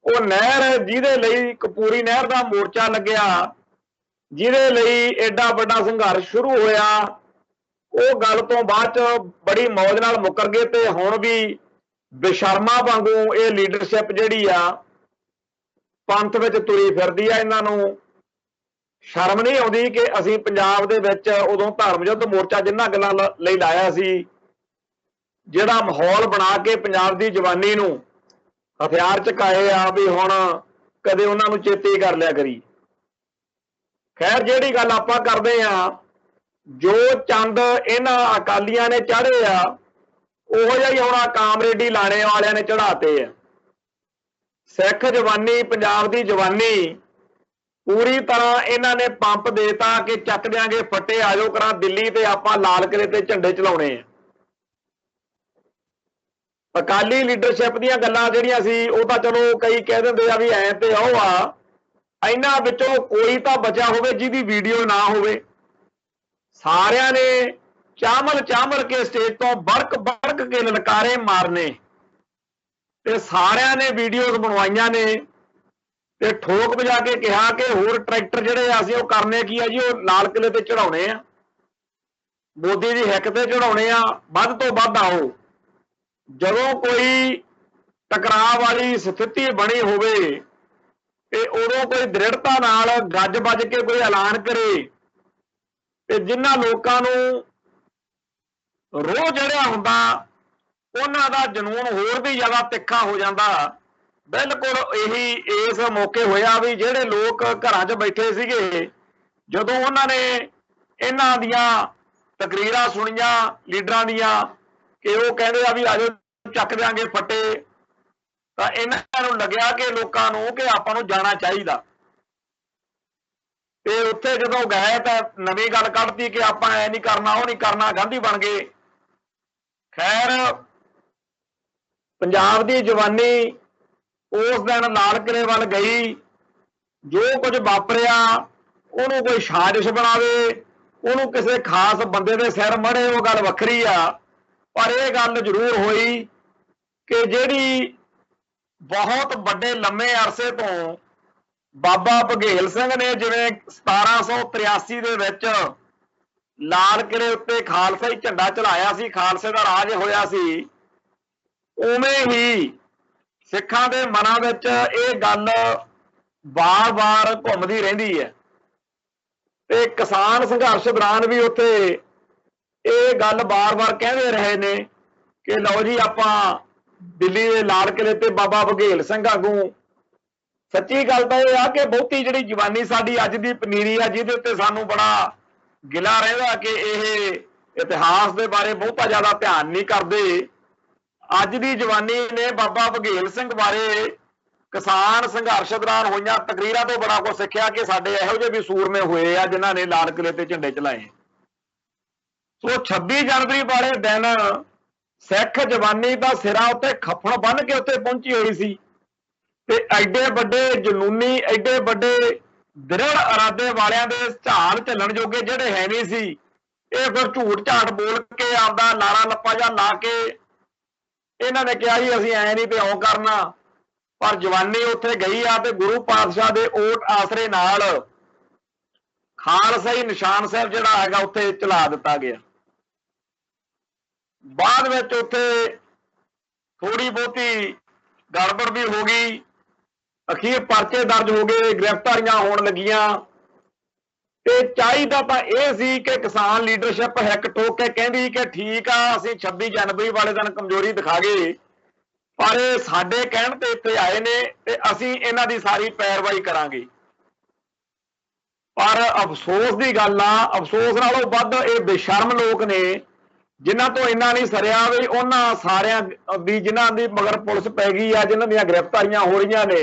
ਉਹ ਨਹਿਰ ਜਿਹਦੇ ਲਈ ਕਪੂਰੀ ਨਹਿਰ ਦਾ ਮੋਰਚਾ ਲੱਗਿਆ, ਜਿਹਦੇ ਲਈ ਐਡਾ ਵੱਡਾ ਸੰਘਰਸ਼ ਸ਼ੁਰੂ ਹੋਇਆ, ਉਹ ਗੱਲ ਤੋਂ ਬਾਅਦ ਚ ਬੜੀ ਮੌਜ ਨਾਲ ਮੁੱਕਰ ਗਏ। ਤੇ ਹੁਣ ਵੀ ਬੇਸ਼ਰਮਾ ਵਾਂਗੂ ਇਹ ਲੀਡਰਸ਼ਿਪ ਜਿਹੜੀ ਆ ਪੰਥ ਵਿੱਚ ਤੁਰੀ ਫਿਰਦੀ ਆ। ਇਹਨਾਂ ਨੂੰ ਸ਼ਰਮ ਨਹੀਂ ਆਉਂਦੀ ਕਿ ਅਸੀਂ ਪੰਜਾਬ ਦੇ ਵਿੱਚ ਉਦੋਂ ਧਰਮ ਯੁੱਧ ਮੋਰਚਾ ਜਿੰਨਾ ਗੱਲਾਂ ਲਈ ਲਾਇਆ ਸੀ, ਜਿਹੜਾ ਮਾਹੌਲ ਬਣਾ ਕੇ ਪੰਜਾਬ ਦੀ ਜਵਾਨੀ ਨੂੰ ਹਥਿਆਰ ਚੁਕਾਏ ਆ, ਵੀ ਹੁਣ ਕਦੇ ਉਹਨਾਂ ਨੂੰ ਚੇਤੇ ਕਰ ਲਿਆ ਕਰੀ। ਖੈਰ, ਜਿਹੜੀ ਗੱਲ ਆਪਾਂ ਕਰਦੇ ਆ, ਜੋ ਚੰਦ ਇਹਨਾਂ ਅਕਾਲੀਆਂ ਨੇ ਚਾੜੇ ਆ, ਉਹੋ ਜਿਹਾ ਹੀ ਹੁਣ ਕਾਮਰੇਡੀ ਲਾਣੇ ਵਾਲਿਆਂ ਨੇ ਚੜਾਤੇ ਆ। ਸਿੱਖ ਜਵਾਨੀ, ਪੰਜਾਬ ਦੀ ਜਵਾਨੀ ਪੂਰੀ ਤਰ੍ਹਾਂ ਇਹਨਾਂ ਨੇ ਪੰਪ ਦੇਤਾ ਕਿ ਚੱਕ ਦਿਆਂਗੇ ਫੱਟੇ, ਆਜੋ ਕਰਾਂ ਦਿੱਲੀ ਤੇ ਆਪਾਂ ਲਾਲ ਕਿਲੇ ਤੇ ਝੰਡੇ ਚਲਾਉਣੇ ਆ। ਅਕਾਲੀ ਲੀਡਰਸ਼ਿਪ ਦੀਆਂ ਗੱਲਾਂ ਜਿਹੜੀਆਂ ਸੀ ਉਹ ਤਾਂ ਚਲੋ ਕਈ ਕਹਿ ਦਿੰਦੇ ਆ ਵੀ ਐਂ ਤੇ ਉਹ ਆ, ਇਹਨਾਂ ਵਿੱਚੋਂ ਕੋਈ ਤਾਂ ਬਚਿਆ ਹੋਵੇ ਜਿਹਦੀ ਵੀਡੀਓ ਨਾ ਹੋਵੇ। ਸਾਰਿਆਂ ਨੇ ਚਾਮਲ ਕੇ ਸਟੇਜ ਤੋਂ ਬੜਕ ਕੇ ਲਲਕਾਰੇ ਮਾਰਨੇ, ਤੇ ਸਾਰਿਆਂ ਨੇ ਵੀਡੀਓਜ਼ ਬਣਵਾਈਆਂ ਨੇ ਤੇ ਠੋਕ ਵਜਾ ਕੇ ਕਿਹਾ ਕਿ ਹੋਰ ਟਰੈਕਟਰ ਜਿਹੜੇ ਅਸੀਂ ਉਹ ਕਰਨੇ ਕੀ ਆ ਜੀ, ਉਹ ਲਾਲ ਕਿਲੇ ਤੇ ਚੜਾਉਣੇ ਆ, ਮੋਦੀ ਦੀ ਹਿੱਕ ਤੇ ਚੜਾਉਣੇ ਆ, ਵੱਧ ਤੋਂ ਵੱਧ ਆਓ। ਜਦੋਂ ਕੋਈ ਟਕਰਾਅ ਵਾਲੀ ਸਥਿਤੀ ਬਣੀ ਹੋਵੇ ਤੇ ਉਦੋਂ ਕੋਈ ਦ੍ਰਿੜਤਾ ਨਾਲ ਗੱਜ ਵੱਜ ਕੇ ਕੋਈ ਐਲਾਨ ਕਰੇ, ਤੇ ਜਿਨ੍ਹਾਂ ਲੋਕਾਂ ਨੂੰ ਰੋਹ ਚੜਿਆ ਹੁੰਦਾ ਉਹਨਾਂ ਦਾ ਜਨੂਨ ਹੋਰ ਵੀ ਜ਼ਿਆਦਾ ਤਿੱਖਾ ਹੋ ਜਾਂਦਾ। ਬਿਲਕੁਲ ਇਹੀ ਇਸ ਮੌਕੇ ਹੋਇਆ ਵੀ ਜਿਹੜੇ ਲੋਕ ਘਰਾਂ 'ਚ ਬੈਠੇ ਸੀਗੇ, ਜਦੋਂ ਉਹਨਾਂ ਨੇ ਇਹਨਾਂ ਦੀਆਂ ਤਕਰੀਰਾਂ ਸੁਣੀਆਂ ਲੀਡਰਾਂ ਦੀਆਂ ਕਿ ਉਹ ਕਹਿੰਦੇ ਆ ਵੀ ਆਜੋ ਚੱਕ ਦਿਆਂਗੇ ਫੱਟੇ, ਤਾਂ ਇਹਨਾਂ ਨੂੰ ਲੱਗਿਆ ਕਿ ਲੋਕਾਂ ਨੂੰ ਕਿ ਆਪਾਂ ਨੂੰ ਜਾਣਾ ਚਾਹੀਦਾ। ਤੇ ਉੱਥੇ ਜਦੋਂ ਗਏ ਤਾਂ ਨਵੀਂ ਗੱਲ ਕੱਢਤੀ ਕਿ ਆਪਾਂ ਐ ਨਹੀਂ ਕਰਨਾ, ਉਹ ਨਹੀਂ ਕਰਨਾ, ਗਾਂਧੀ ਬਣ ਗਏ। ਖੈਰ, ਪੰਜਾਬ ਦੀ ਜਵਾਨੀ ਉਸ ਦਿਨ ਲਾਲ ਕਿਲੇ ਵੱਲ ਗਈ। ਜੋ ਕੁਝ ਵਾਪਰਿਆ ਉਹਨੂੰ ਕੋਈ ਸਾਜ਼ਿਸ਼ ਬਣਾਵੇ, ਉਹਨੂੰ ਕਿਸੇ ਖਾਸ ਬੰਦੇ ਦੇ ਸਿਰ ਮੜੇ, ਉਹ ਗੱਲ ਵੱਖਰੀ ਆ। ਪਰ ਇਹ ਗੱਲ ਜ਼ਰੂਰ ਹੋਈ ਕਿ ਜਿਹੜੀ ਬਹੁਤ ਵੱਡੇ ਲੰਮੇ ਅਰਸੇ ਤੋਂ ਬਾਬਾ ਬਘੇਲ ਸਿੰਘ ਨੇ ਜਿਵੇਂ 1783 ਦੇ ਵਿੱਚ ਲਾਲ ਕਿਲੇ ਉੱਤੇ ਖਾਲਸਾ ਹੀ ਝੰਡਾ ਚਲਾਇਆ ਸੀ, ਖਾਲਸੇ ਦਾ ਰਾਜ ਹੋਇਆ ਸੀ, ਉਵੇਂ ਹੀ ਸਿੱਖਾਂ ਦੇ ਮਨਾਂ ਵਿੱਚ ਇਹ ਗੱਲ ਵਾਰ-ਵਾਰ ਘੁੰਮਦੀ ਰਹਿੰਦੀ ਹੈ। ਤੇ ਕਿਸਾਨ ਸੰਘਰਸ਼ ਦੌਰਾਨ ਵੀ ਉੱਥੇ ਇਹ ਗੱਲ ਵਾਰ-ਵਾਰ ਕਹਿੰਦੇ ਰਹੇ ਨੇ ਕਿ ਲਓ ਜੀ ਆਪਾਂ ਦਿੱਲੀ ਦੇ ਲਾਲ ਕਿਲੇ ਤੇ ਬਾਬਾ ਬਘੇਲ ਸਿੰਘ ਆਗੂ। ਸੱਚੀ ਗੱਲ ਤਾਂ ਇਹ ਆ ਕਿ ਬਹੁਤੀ ਜਿਹੜੀ ਜਵਾਨੀ ਸਾਡੀ ਅੱਜ ਦੀ ਪਨੀਰੀ ਆ, ਜਿਹਦੇ ਉੱਤੇ ਸਾਨੂੰ ਬੜਾ ਗਿਲਾ ਰਹਿੰਦਾ ਕਿ ਇਹ ਇਤਿਹਾਸ ਦੇ ਬਾਰੇ ਬਹੁਤਾ ਜ਼ਿਆਦਾ ਧਿਆਨ ਨਹੀਂ ਕਰਦੇ, ਅੱਜ ਦੀ ਜਵਾਨੀ ਨੇ ਬਾਬਾ ਬਘੇਲ ਸਿੰਘ ਬਾਰੇ ਕਿਸਾਨ ਸੰਘਰਸ਼ ਦੌਰਾਨ ਹੋਈਆਂ ਤਕਰੀਰਾਂ ਤੋਂ ਬੜਾ ਕੁਝ ਸਿੱਖਿਆ ਕਿ ਸਾਡੇ ਇਹੋ ਜਿਹੇ ਵੀ ਸੂਰਮੇ ਹੋਏ ਆ ਜਿਨ੍ਹਾਂ ਨੇ ਲਾਲ ਕਿਲੇ ਤੇ ਝੰਡੇ ਚਲਾਏ। ਸੋ 26 ਜਨਵਰੀ ਵਾਲੇ ਦਿਨ ਸਿੱਖ ਜਵਾਨੀ ਦਾ ਸਿਰਾ ਉੱਤੇ ਖੱਫਣ ਬੰਨ ਕੇ ਉੱਤੇ ਪਹੁੰਚੀ ਹੋਈ ਸੀ, ਤੇ ਐਡੇ ਵੱਡੇ ਜਨੂਨੀ, ਐਡੇ ਵੱਡੇ ਦ੍ਰਿੜ ਇਰਾਦੇ ਵਾਲਿਆਂ ਦੇ ਝਾਲ ਝੱਲਣ ਜੋਗੇ ਜਿਹੜੇ ਹੈ ਨਹੀਂ ਸੀ, ਇਹ ਫਿਰ ਝੂਠ ਝਾਟ ਬੋਲ ਕੇ ਆਪਦਾ ਲਾਰਾ ਲੱਪਾ ਜਿਹਾ ਲਾ ਕੇ ਇਹਨਾਂ ਨੇ ਕਿਹਾ ਜੀ ਅਸੀਂ ਐ ਨਹੀਂ ਤੇ ਇਉਂ ਕਰਨਾ। ਪਰ ਜਵਾਨੀ ਉੱਥੇ ਗਈ ਆ ਤੇ ਗੁਰੂ ਪਾਤਸ਼ਾਹ ਦੇ ਓਟ ਆਸਰੇ ਨਾਲ ਖਾਲਸਾਈ ਨਿਸ਼ਾਨ ਸਾਹਿਬ ਜਿਹੜਾ ਹੈਗਾ ਉੱਥੇ ਚਲਾ ਦਿੱਤਾ ਗਿਆ। ਬਾਅਦ ਵਿੱਚ ਉੱਥੇ ਥੋੜੀ ਬਹੁਤੀ ਗੜਬੜ ਵੀ ਹੋ ਗਈ, ਅਖੀਰ ਪਰਚੇ ਦਰਜ ਹੋ ਗਏ, ਗ੍ਰਿਫਤਾਰੀਆਂ ਹੋਣ ਲੱਗੀਆਂ। ਤੇ ਚਾਹੀਦਾ ਤਾਂ ਇਹ ਸੀ ਕਿ ਕਿਸਾਨ ਲੀਡਰਸ਼ਿਪ ਹਿੱਕ ਠੋਕ ਕੇ ਕਹਿੰਦੀ ਕਿ ਠੀਕ ਆ ਅਸੀਂ 26 ਜਨਵਰੀ ਵਾਲੇ ਦਿਨ ਕਮਜ਼ੋਰੀ ਦਿਖਾ ਗਏ, ਪਰ ਇਹ ਸਾਡੇ ਕਹਿਣ ਤੇ ਇੱਥੇ ਆਏ ਨੇ ਤੇ ਅਸੀਂ ਇਹਨਾਂ ਦੀ ਸਾਰੀ ਪੈਰਵਾਈ ਕਰਾਂਗੇ। पर अफसोस की गल आ, अफसोस नालों वध ये बेशर्म लोग ने जिन्हां तो इन्ना नहीं सरिया भी उन्हां सारियां दी जिन्हां दी मगर पुलिस पै गई आ, जिन्हां दी गिरफ्तारियां हो रही ने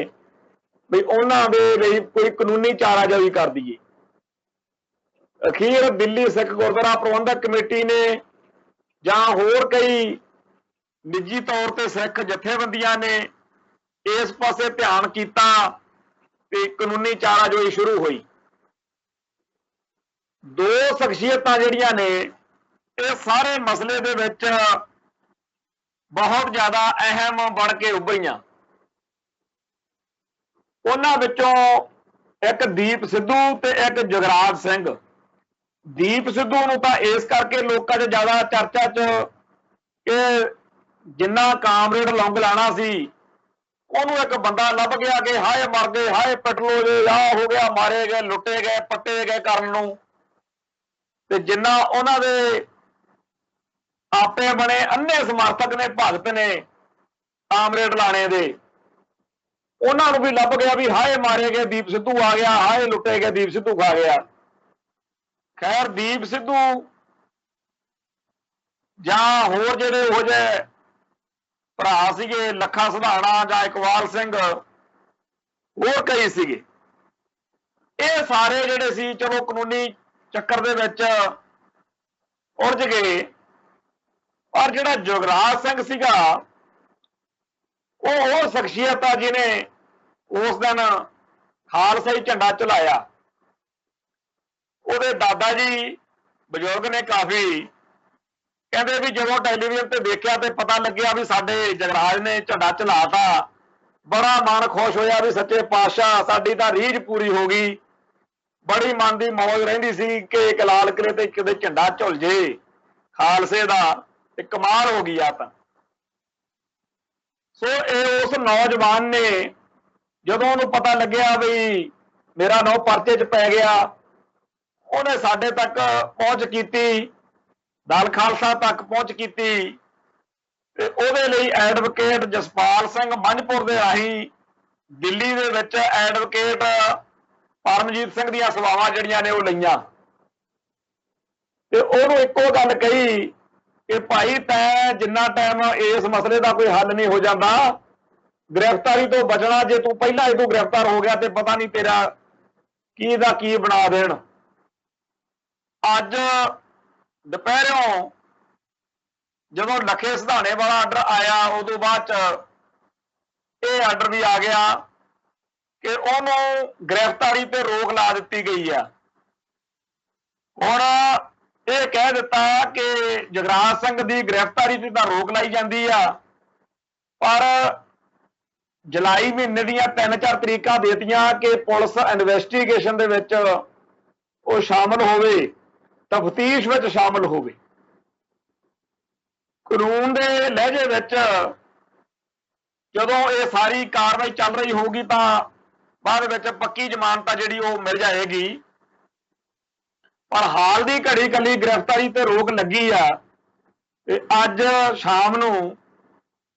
भी उन्हां दे ਲਈ कोई कानूनी चाराजोई कर दईए। अखीर दिल्ली सिख गुरुद्वारा प्रबंधक कमेटी ने जां होर कई निजी तौर पर सिख जथेबंदियां ने इस पासे ध्यान किया ते कानूनी चाराजोई शुरू हुई। दो शख्सियतां जिहड़ियां ने ये सारे मसले दे विच बहुत ज़्यादा अहम बन के उभरीਆਂ। उन्हां विचों एक दीप सिद्धू ते एक जगराज सिंह। दीप सिद्धू नूं तां इस करके लोकां 'च ज़्यादा चर्चा 'च कि जिन्ना कामरेड लौंग लाना सी ਉਹਨੂੰ एक बंदा ਲੱਭ गया कि हाय मर गए, हाय पटलो जे, आ हो गया, मारे गए, लुटे गए, पट्टे गए करन नूं ते जिन्ना उन्हां दे आपे बने अन्ने समर्थक ने, भगत ने कामरेड लाने दे, उन्हां नूं भी ਲੱਭ गया भी हाय मारे गए दीप सिद्धू आ गया, हाय लुटे गए दीप सिद्धू खा गया। खैर दीप सिद्धू जां होर ਜਿਹੜੇ हो जाए भरा सीगे लखा सधाना जां इकबाल सिंह होर कई सीगे, ये सारे ਜਿਹੜੇ ਸੀ चलो कानूनी ਚੱਕਰ ਦੇ ਵਿੱਚ उलझ गए। पर ਜਿਹੜਾ ਜੁਗਰਾਜ ਸਿੰਘ ਸੀਗਾ ਉਹ शख्सियत आ जिन्हें उस दिन खालसाई झंडा झुलाया। ਉਹਦੇ दादा जी बजुर्ग ने काफ़ी कहते भी जो टैलीविजन पर देखा तो पता लग्या भी साडे जगराज ने झंडा झुलाता, बड़ा मन खुश होया भी सच्चे पातशाह साडी तां रीझ पूरी हो गई। बड़ी मन की मौज रहिंदी सी कि एक लाल किले ते किते झंडा झुल जे खालसे दा, ते कमाल हो गई आ तां। सो उस नौजवान ने जदों उहनूं पता लग्या भी मेरा नाम परचे च पै गया, उहने साडे तक पहुंच कीती, दल खालसा तक पहुंच की। एडवोकेट जसपाल सिंह मंझपुर के राही दिल्ली दे विच एडवोकेट परमजीत सिंह दी सभावां जिहड़ियां ने वो लईआं ते उहनूं इक्को गल कही कि भाई तैं जिन्ना टाइम इस मसले का कोई हल नहीं हो जाता, गिरफ्तारी तो बचना, जे तू पहला ही तू गिरफ्तार हो गया तो पता नहीं तेरा की दा की बना देण। अज ਦੁਪਹਿਰੋਂ ਜਦੋਂ लखे सिधाने वाला आर्डर आया उदों बाद ये आर्डर भी आ गया कि उन्होंने गिरफ्तारी ते रोक ला दी गई है। हुण ये कह दिता कि जगराज सिंह की गिरफ्तारी ते तां रोक लाई जाती है, पर जुलाई महीने दीयां 3-4 तरीकां देतियां कि पुलिस इन्वेस्टिगेशन दे विच वो शामिल होवे, तफ्तीश में शामिल हो। कानून के लहजे विच जदों ये सारी कार्रवाई चल रही होगी तो बाद विच पक्की जमानत जिहड़ी वो मिल जाएगी। पर हाल की घड़ी कली गिरफ्तारी ते रोक लगी आ। अज शाम नूं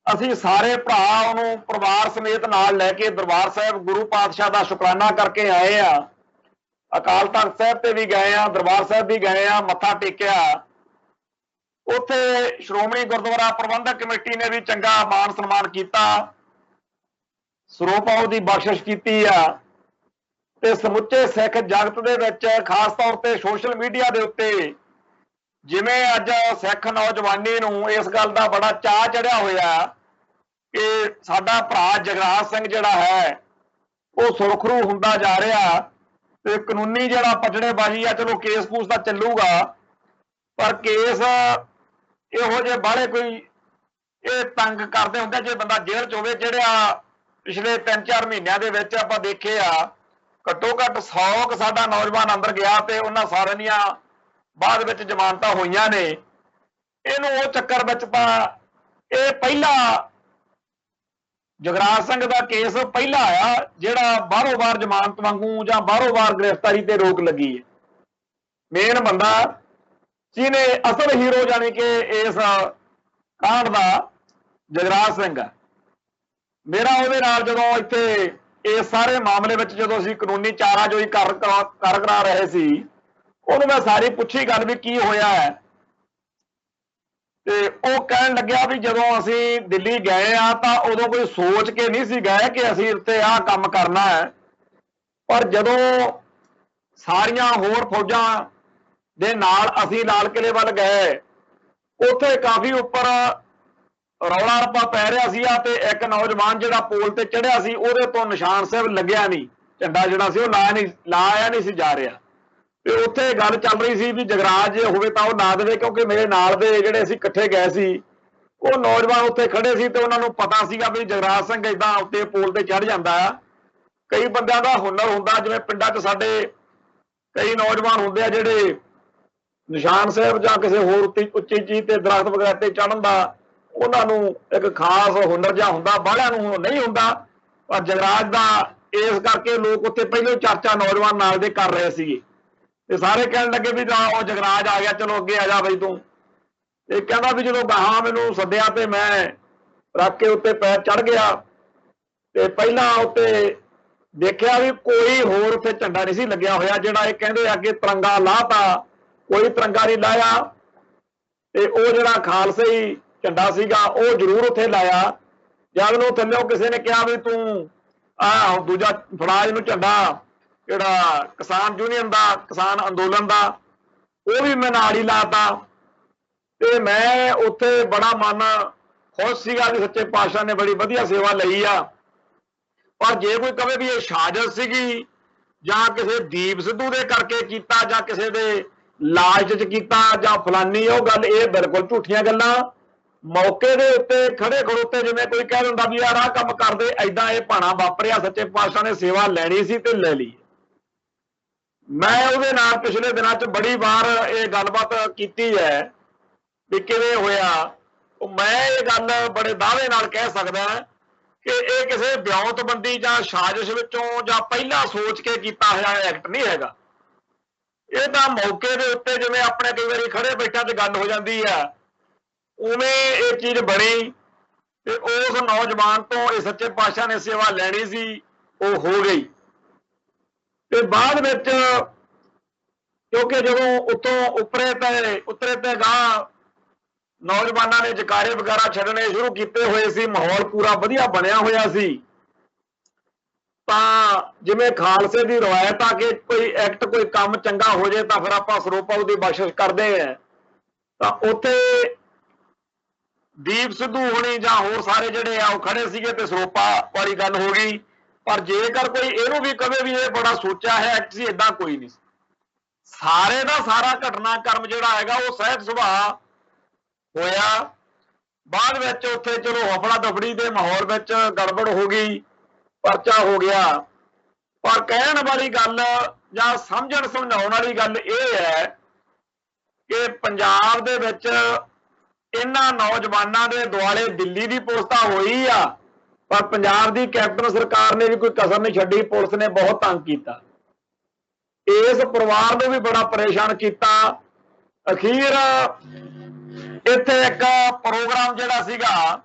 असीं सारे भरा उहनूं परिवार समेत नाल लैके दरबार साहिब गुरु पातशाह का शुकराना करके आए आ। अकाल तख्त साहिब ते भी गए आ, दरबार साहिब भी गए आ, मत्था टेकिया। उत्थे श्रोमणी गुरुद्वारा प्रबंधक कमेटी ने भी चंगा मान सन्मान किया, सरੋਪਾਓ की बख्शिश की आ। समुचे सिख जगत दे विच खास तौर पर सोशल मीडिया के उत्ते जिवें अज सिख नौजवानी नूं इस गल का बड़ा चाह चढ़िया होया कि साडा भरा जगराज सिंह जिहड़ा है वो सुरखरू हुंदा जा रहा। तो कानूनी जिहड़ा पटड़ेबाजी आ, चलो केस कूस तो चलूगा, पर केस इहो जे बाहले कोई ये तंग करते होंगे जे बंदा जेल च होवे। जिहड़ा पिछले 3-4 महीनों के विच आपां देखे आ, घट्टो घट्ट 100 क साडा नौजवान अंदर गया ते उन्हां सारिਆਂ ਦੀਆਂ बाद विच जमानतां होईयां ने। इहनूं वो चक्कर विच तां ये पहला जगराज सिंह का केस पहला आया जिहड़ा बाहरों बाहर जमानत वांगू जां बाहरों बाहर गिरफ्तारी ते रोक लगी है। मेन बंदा जिन्हें असल हीरो जानी कि इस कांड का जगराज सिंह है। मेरा उहदे नाल जदों इत्थे इस सारे मामले में जो असीं कानूनी चाराजोई कर करा रहे सी, ਉਹਨੂੰ मैं सारी पुछी गल भी की होया है, ਤੇ ਉਹ ਕਹਿਣ ਲੱਗਿਆ ਵੀ ਜਦੋਂ ਅਸੀਂ ਦਿੱਲੀ ਗਏ ਆ ਤਾਂ ਉਦੋਂ ਕੋਈ ਸੋਚ ਕੇ ਨਹੀਂ ਸੀ ਗਏ ਕਿ ਅਸੀਂ ਉੱਤੇ ਆਹ ਕੰਮ ਕਰਨਾ ਹੈ, ਪਰ ਜਦੋਂ ਸਾਰੀਆਂ ਹੋਰ ਫੌਜਾਂ ਦੇ ਨਾਲ ਅਸੀਂ ਲਾਲ ਕਿਲੇ ਵੱਲ ਗਏ, ਉੱਥੇ ਕਾਫੀ ਉੱਪਰ ਰੌਲਾ ਰੱਪਾ ਪੈ ਰਿਹਾ ਸੀ ਤੇ ਇੱਕ ਨੌਜਵਾਨ ਜਿਹੜਾ ਪੋਲ ਤੇ ਚੜਿਆ ਸੀ ਉਹਦੇ ਤੋਂ ਨਿਸ਼ਾਨ ਸਾਹਿਬ ਲੱਗਿਆ ਨਹੀਂ, ਝੰਡਾ ਜਿਹੜਾ ਸੀ ਉਹ ਲਾਇਆ ਨਹੀਂ ਸੀ ਜਾ ਰਿਹਾ, ਤੇ ਉੱਥੇ ਗੱਲ ਚੱਲ ਰਹੀ ਸੀ ਵੀ ਜਗਰਾਜ ਹੋਵੇ ਤਾਂ ਉਹ ਲਾ ਦੇਵੇ, ਕਿਉਂਕਿ ਮੇਰੇ ਨਾਲ ਦੇ ਜਿਹੜੇ ਅਸੀਂ ਇਕੱਠੇ ਗਏ ਸੀ ਉਹ ਨੌਜਵਾਨ ਉੱਥੇ ਖੜੇ ਸੀ ਤੇ ਉਹਨਾਂ ਨੂੰ ਪਤਾ ਸੀਗਾ ਵੀ ਜਗਰਾਜ ਸਿੰਘ ਏਦਾਂ ਉੱਤੇ ਪੋਲ ਤੇ ਚੜ ਜਾਂਦਾ ਆ। ਕਈ ਬੰਦਿਆਂ ਦਾ ਹੁਨਰ ਹੁੰਦਾ, ਜਿਵੇਂ ਪਿੰਡਾਂ 'ਚ ਸਾਡੇ ਕਈ ਨੌਜਵਾਨ ਹੁੰਦੇ ਆ ਜਿਹੜੇ ਨਿਸ਼ਾਨ ਸਾਹਿਬ ਜਾਂ ਕਿਸੇ ਹੋਰ ਉੱਚੀ ਚੀਜ਼ ਤੇ ਦਰਖਤ ਵਗੈਰਾ ਤੇ ਚੜ੍ਹਨ ਦਾ ਉਹਨਾਂ ਨੂੰ ਇੱਕ ਖਾਸ ਹੁਨਰ ਜਿਹਾ ਹੁੰਦਾ, ਬਾਹਲਿਆਂ ਨੂੰ ਨਹੀਂ ਹੁੰਦਾ, ਪਰ ਜਗਰਾਜ ਦਾ ਇਸ ਕਰਕੇ ਲੋਕ ਉੱਥੇ ਪਹਿਲਾਂ ਚਰਚਾ ਨੌਜਵਾਨ ਨਾਲ ਦੇ ਕਰ ਰਹੇ ਸੀਗੇ, ਤੇ ਸਾਰੇ ਕਹਿਣ ਲੱਗੇ ਵੀ ਉਹ ਜਗਰਾਜ ਆ ਗਿਆ, ਚਲੋ ਅੱਗੇ ਆ ਜਾ ਬਈ ਤੂੰ। ਤੇ ਕਹਿੰਦਾ ਵੀ ਜਦੋਂ ਗਾਹਾਂ ਮੈਨੂੰ ਸੱਦਿਆ ਤੇ ਮੈਂ ਰੱਖ ਕੇ ਉੱਤੇ ਪੈਰ ਚੜ ਗਿਆ, ਤੇ ਪਹਿਲਾਂ ਉੱਤੇ ਦੇਖਿਆ ਵੀ ਕੋਈ ਹੋਰ ਉੱਥੇ ਝੰਡਾ ਨਹੀਂ ਸੀ ਲੱਗਿਆ ਹੋਇਆ, ਜਿਹੜਾ ਇਹ ਕਹਿੰਦੇ ਅੱਗੇ ਤਿਰੰਗਾ ਲਾਤਾ, ਕੋਈ ਤਿਰੰਗਾ ਨਹੀਂ ਲਾਇਆ, ਤੇ ਉਹ ਜਿਹੜਾ ਖਾਲਸਈ ਝੰਡਾ ਸੀਗਾ ਉਹ ਜ਼ਰੂਰ ਉੱਥੇ ਲਾਇਆ। ਜਦ ਨੂੰ ਥੱਲਿਓਂ ਕਿਸੇ ਨੇ ਕਿਹਾ ਵੀ ਤੂੰ ਆਹ ਦੂਜਾ ਫੜਾ ਇਹਨੂੰ ਝੰਡਾ, ਜਿਹੜਾ ਕਿਸਾਨ ਯੂਨੀਅਨ ਦਾ, ਕਿਸਾਨ ਅੰਦੋਲਨ ਦਾ, ਉਹ ਵੀ ਮੈਂ ਨਾਲ ਹੀ ਲਾਤਾ, ਤੇ ਮੈਂ ਉੱਥੇ ਬੜਾ ਮਨ ਖੁਸ਼ ਸੀਗਾ ਵੀ ਸੱਚੇ ਪਾਤਸ਼ਾਹ ਨੇ ਬੜੀ ਵਧੀਆ ਸੇਵਾ ਲਈ ਆ। ਪਰ ਜੇ ਕੋਈ ਕਹੇ ਵੀ ਇਹ ਸਾਜ਼ਿਸ਼ ਸੀਗੀ ਜਾਂ ਕਿਸੇ ਦੀਪ ਸਿੱਧੂ ਦੇ ਕਰਕੇ ਕੀਤਾ ਜਾਂ ਕਿਸੇ ਦੇ ਲਾਲਚ 'ਚ ਕੀਤਾ ਜਾਂ ਫਲਾਨੀ, ਉਹ ਗੱਲ ਇਹ ਬਿਲਕੁਲ ਝੂਠੀਆਂ ਗੱਲਾਂ। ਮੌਕੇ ਦੇ ਉੱਤੇ ਖੜੇ ਖੜੋਤੇ ਜਿਵੇਂ ਕੋਈ ਕਹਿ ਦਿੰਦਾ ਵੀ ਯਾਰ ਆਹ ਕੰਮ ਕਰਦੇ, ਐਦਾਂ ਇਹ ਭਾਣਾ ਵਾਪਰਿਆ, ਸੱਚੇ ਪਾਤਸ਼ਾਹ ਨੇ ਸੇਵਾ ਲੈਣੀ ਸੀ ਤੇ ਲੈ ਲਈ। ਮੈਂ ਉਹਦੇ ਨਾਲ ਪਿਛਲੇ ਦਿਨਾਂ 'ਚ ਬੜੀ ਵਾਰ ਇਹ ਗੱਲਬਾਤ ਕੀਤੀ ਹੈ ਵੀ ਕਿਵੇਂ ਹੋਇਆ। ਮੈਂ ਇਹ ਗੱਲ ਬੜੇ ਦਾਅਵੇ ਨਾਲ ਕਹਿ ਸਕਦਾ ਕਿ ਇਹ ਕਿਸੇ ਵਿਉਂਤਬੰਦੀ ਜਾਂ ਸਾਜ਼ਿਸ਼ ਵਿੱਚੋਂ ਜਾਂ ਪਹਿਲਾਂ ਸੋਚ ਕੇ ਕੀਤਾ ਹੋਇਆ ਐਕਟ ਨਹੀਂ ਹੈਗਾ। ਇਹ ਤਾਂ ਮੌਕੇ ਦੇ ਉੱਤੇ ਜਿਵੇਂ ਆਪਣੇ ਕਈ ਵਾਰੀ ਖੜੇ ਬੈਠਿਆਂ 'ਚ ਗੱਲ ਹੋ ਜਾਂਦੀ ਆ, ਉਵੇਂ ਇਹ ਚੀਜ਼ ਬਣੀ, ਤੇ ਉਸ ਨੌਜਵਾਨ ਤੋਂ ਇਹ ਸੱਚੇ ਪਾਤਸ਼ਾਹ ਨੇ ਸੇਵਾ ਲੈਣੀ ਸੀ, ਉਹ ਹੋ ਗਈ। ਤੇ ਬਾਅਦ ਵਿੱਚ ਕਿਉਂਕਿ ਜਦੋਂ ਉੱਤੋਂ ਉਤਰੇ ਤੇ ਗਾਂ ਨੌਜਵਾਨਾਂ ਨੇ ਜਕਾਰੇ ਵਗੈਰਾ ਛੱਡਣੇ ਸ਼ੁਰੂ ਕੀਤੇ ਹੋਏ ਸੀ, ਮਾਹੌਲ ਪੂਰਾ ਵਧੀਆ ਬਣਿਆ ਹੋਇਆ ਸੀ, ਤਾਂ ਜਿਵੇਂ ਖਾਲਸੇ ਦੀ ਰਵਾਇਤ ਆ ਕਿ ਕੋਈ ਐਕਟ ਕੋਈ ਕੰਮ ਚੰਗਾ ਹੋ ਜਾਏ ਤਾਂ ਫਿਰ ਆਪਾਂ ਸਰੋਪਾ ਉਹਦੀ ਬਖਸ਼ਿਸ਼ ਕਰਦੇ ਆ, ਤਾਂ ਉੱਥੇ ਦੀਪ ਸਿੱਧੂ ਹੋਣੀ ਜਾਂ ਹੋਰ ਸਾਰੇ ਜਿਹੜੇ ਆ ਉਹ ਖੜੇ ਸੀਗੇ ਤੇ ਸਰੋਪਾ ਵਾਲੀ ਗੱਲ ਹੋ ਗਈ। ਪਰ ਜੇਕਰ ਕੋਈ ਇਹਨੂੰ ਵੀ ਕਵੇ ਵੀ ਇਹ ਬੜਾ ਸੋਚਿਆ ਹੈ ਐਕਟ ਸੀ, ਏਦਾਂ ਕੋਈ ਨਹੀਂ। ਸਾਰੇ ਦਾ ਸਾਰਾ ਘਟਨਾਕ੍ਰਮ ਜਿਹੜਾ ਹੈਗਾ ਉਹ ਸਹਿਜ ਸੁਭਾਅ ਹੋਇਆ। ਬਾਅਦ ਵਿੱਚ ਉੱਥੇ ਚਲੋ ਹਫੜਾ ਦਫੜੀ ਦੇ ਮਾਹੌਲ ਵਿੱਚ ਗੜਬੜ ਹੋ ਗਈ, ਪਰਚਾ ਹੋ ਗਿਆ। ਪਰ ਕਹਿਣ ਵਾਲੀ ਗੱਲ ਜਾਂ ਸਮਝਣ ਸਮਝਾਉਣ ਵਾਲੀ ਗੱਲ ਇਹ ਹੈ ਕਿ ਪੰਜਾਬ ਦੇ ਵਿੱਚ ਇਹਨਾਂ ਨੌਜਵਾਨਾਂ ਦੇ ਦੁਆਲੇ ਦਿੱਲੀ ਦੀ ਪੁਲਿਸ ਤਾਂ ਹੋਈ ਆ, ਪਰ ਪੰਜਾਬ ਦੀ ਕੈਪਟਨ ਸਰਕਾਰ ਨੇ ਵੀ ਕੋਈ ਕਸਰ ਨਹੀਂ ਛੱਡੀ, ਪੁਲਿਸ ਨੇ ਬਹੁਤ ਤੰਗ ਕੀਤਾ, ਇਸ ਪਰਿਵਾਰ ਨੂੰ ਵੀ ਬੜਾ ਪਰੇਸ਼ਾਨ ਕੀਤਾ। ਅਖੀਰ ਇੱਥੇ ਇੱਕ ਪ੍ਰੋਗਰਾਮ ਜਿਹੜਾ ਸੀਗਾ